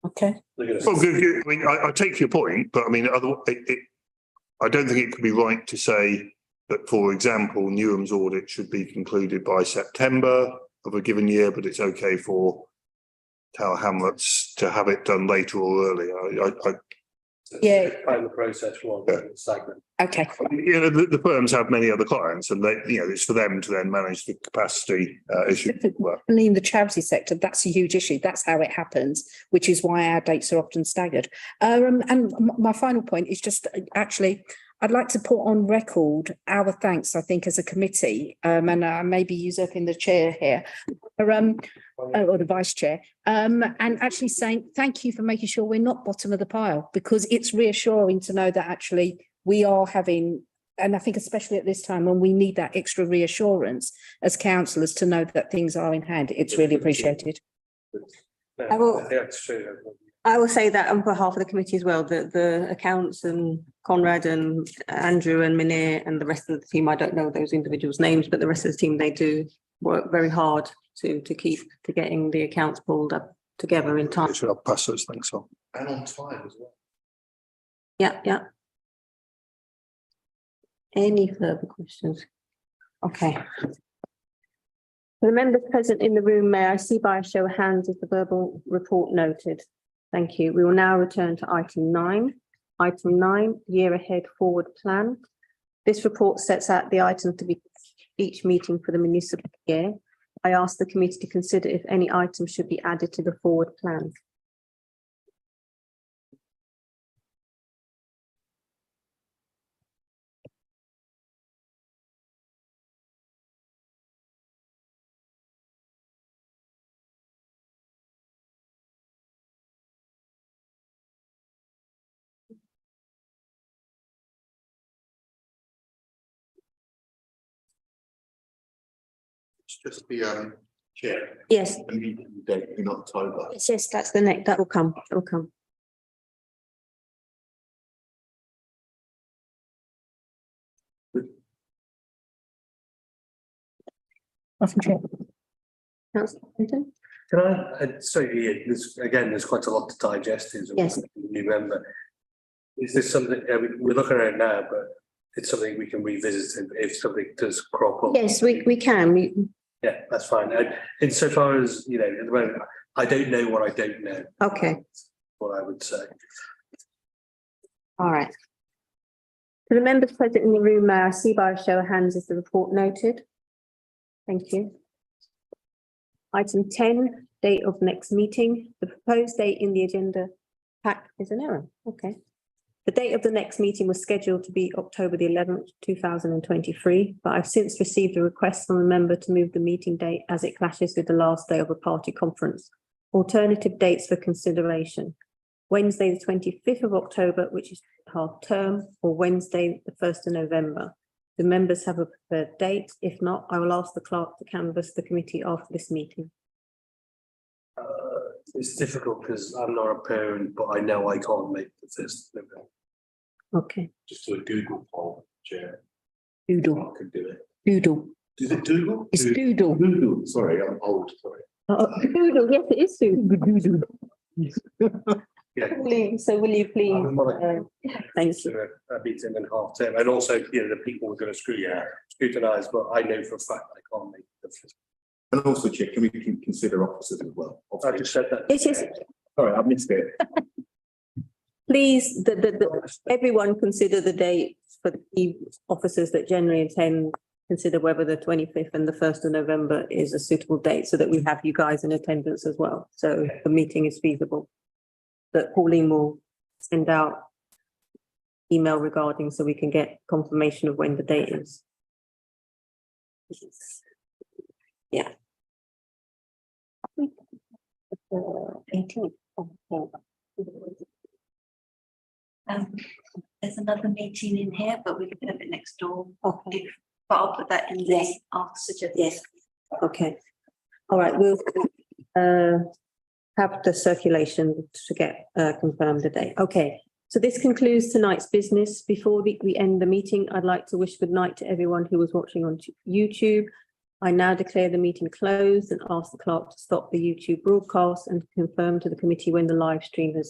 S6: Okay.
S4: Well, I mean, I take your point, but I mean, I don't think it could be right to say that, for example, Newham's audit should be concluded by September of a given year, but it's okay for Tower Hamlets to have it done later or earlier.
S6: Yeah.
S7: Find the process one segment.
S6: Okay.
S4: You know, the firms have many other clients, and they, you know, it's for them to then manage the capacity issue.
S6: In the charity sector, that's a huge issue. That's how it happens, which is why our dates are often staggered. And my final point is just actually, I'd like to put on record our thanks, I think, as a committee, and I may be usurping the chair here, or the vice chair, and actually saying thank you for making sure we're not bottom of the pile, because it's reassuring to know that actually we are having, and I think especially at this time when we need that extra reassurance as councillors to know that things are in hand, it's really appreciated.
S2: I will say that on behalf of the committee as well, that the accounts and Conrad and Andrew and Minir and the rest of the team, I don't know those individuals' names, but the rest of the team, they do work very hard to keep to getting the accounts pulled up together in time.
S4: I'll pass those thanks on.
S5: And on time as well.
S2: Yeah. Any further questions? Okay. For the members present in the room, may I see by a show of hands if the verbal report noted? Thank you. We will now return to item 9. Item 9, year ahead forward plan. This report sets out the items to be each meeting for the municipal year. I ask the committee to consider if any items should be added to the forward plan.
S5: It's just the chair.
S2: Yes.
S5: The meeting date in October.
S2: Yes, that's the next. That will come. That will come.
S6: Madam Chair.
S2: Councillor Clinton?
S7: Can I, sorry, Ian, there's quite a lot to digest as a
S2: Yes.
S7: new member. Is this something, we're looking at it now, but it's something we can revisit if something does crop up?
S2: Yes, we can.
S7: Yeah, that's fine. And insofar as, at the moment, I don't know what I don't know.
S2: Okay,
S7: What I would say.
S2: all right. To the members present in the room, may I see by a show of hands is the report noted? Thank you. Item 10, date of next meeting. The proposed date in the agenda pack is an error. Okay. The date of the next meeting was scheduled to be October the 11th, 2023, but I've since received a request from a member to move the meeting date as it clashes with the last day of a party conference. Alternative dates for consideration: Wednesday, the 25th of October, which is half term, or Wednesday, the 1st of November. The members have a preferred date. If not, I will ask the clerk to canvass the committee after this meeting.
S7: It's difficult because I'm not a parent, but I know I can't make the 1st of November.
S2: Okay.
S5: Just do a Google poll, Chair.
S6: Doodle,
S5: I could do it.
S6: doodle.
S5: Is it Google?
S6: It's doodle.
S5: Google, sorry, I'm old, sorry.
S2: Doodle, yes, it is Doodle.
S7: Yeah.
S2: So will you please? Thank you.
S7: A meeting in half term, and also, the people were going to scrutinise, but I know for a fact I can't make the 1st.
S5: And also, Chair, can we consider officers as well?
S7: I just said that.
S2: It is,
S5: Sorry, I missed it.
S2: please, everyone consider the date for the officers that generally attend. Consider whether the 25th and the 1st of November is a suitable date so that we have you guys in attendance as well. So the meeting is feasible. That Pauline will send out email regarding so we can get confirmation of when the date is. Yeah. 18th.
S1: There's another meeting in here, but we can have it next door. Okay. But I'll put that in there. I'll suggest.
S2: Yes. Okay. All right, we'll have the circulation to get confirmed the date. Okay. So this concludes tonight's business. Before we end the meeting, I'd like to wish good night to everyone who was watching on YouTube. I now declare the meeting closed and ask the clerk to stop the YouTube broadcast and confirm to the committee when the live stream has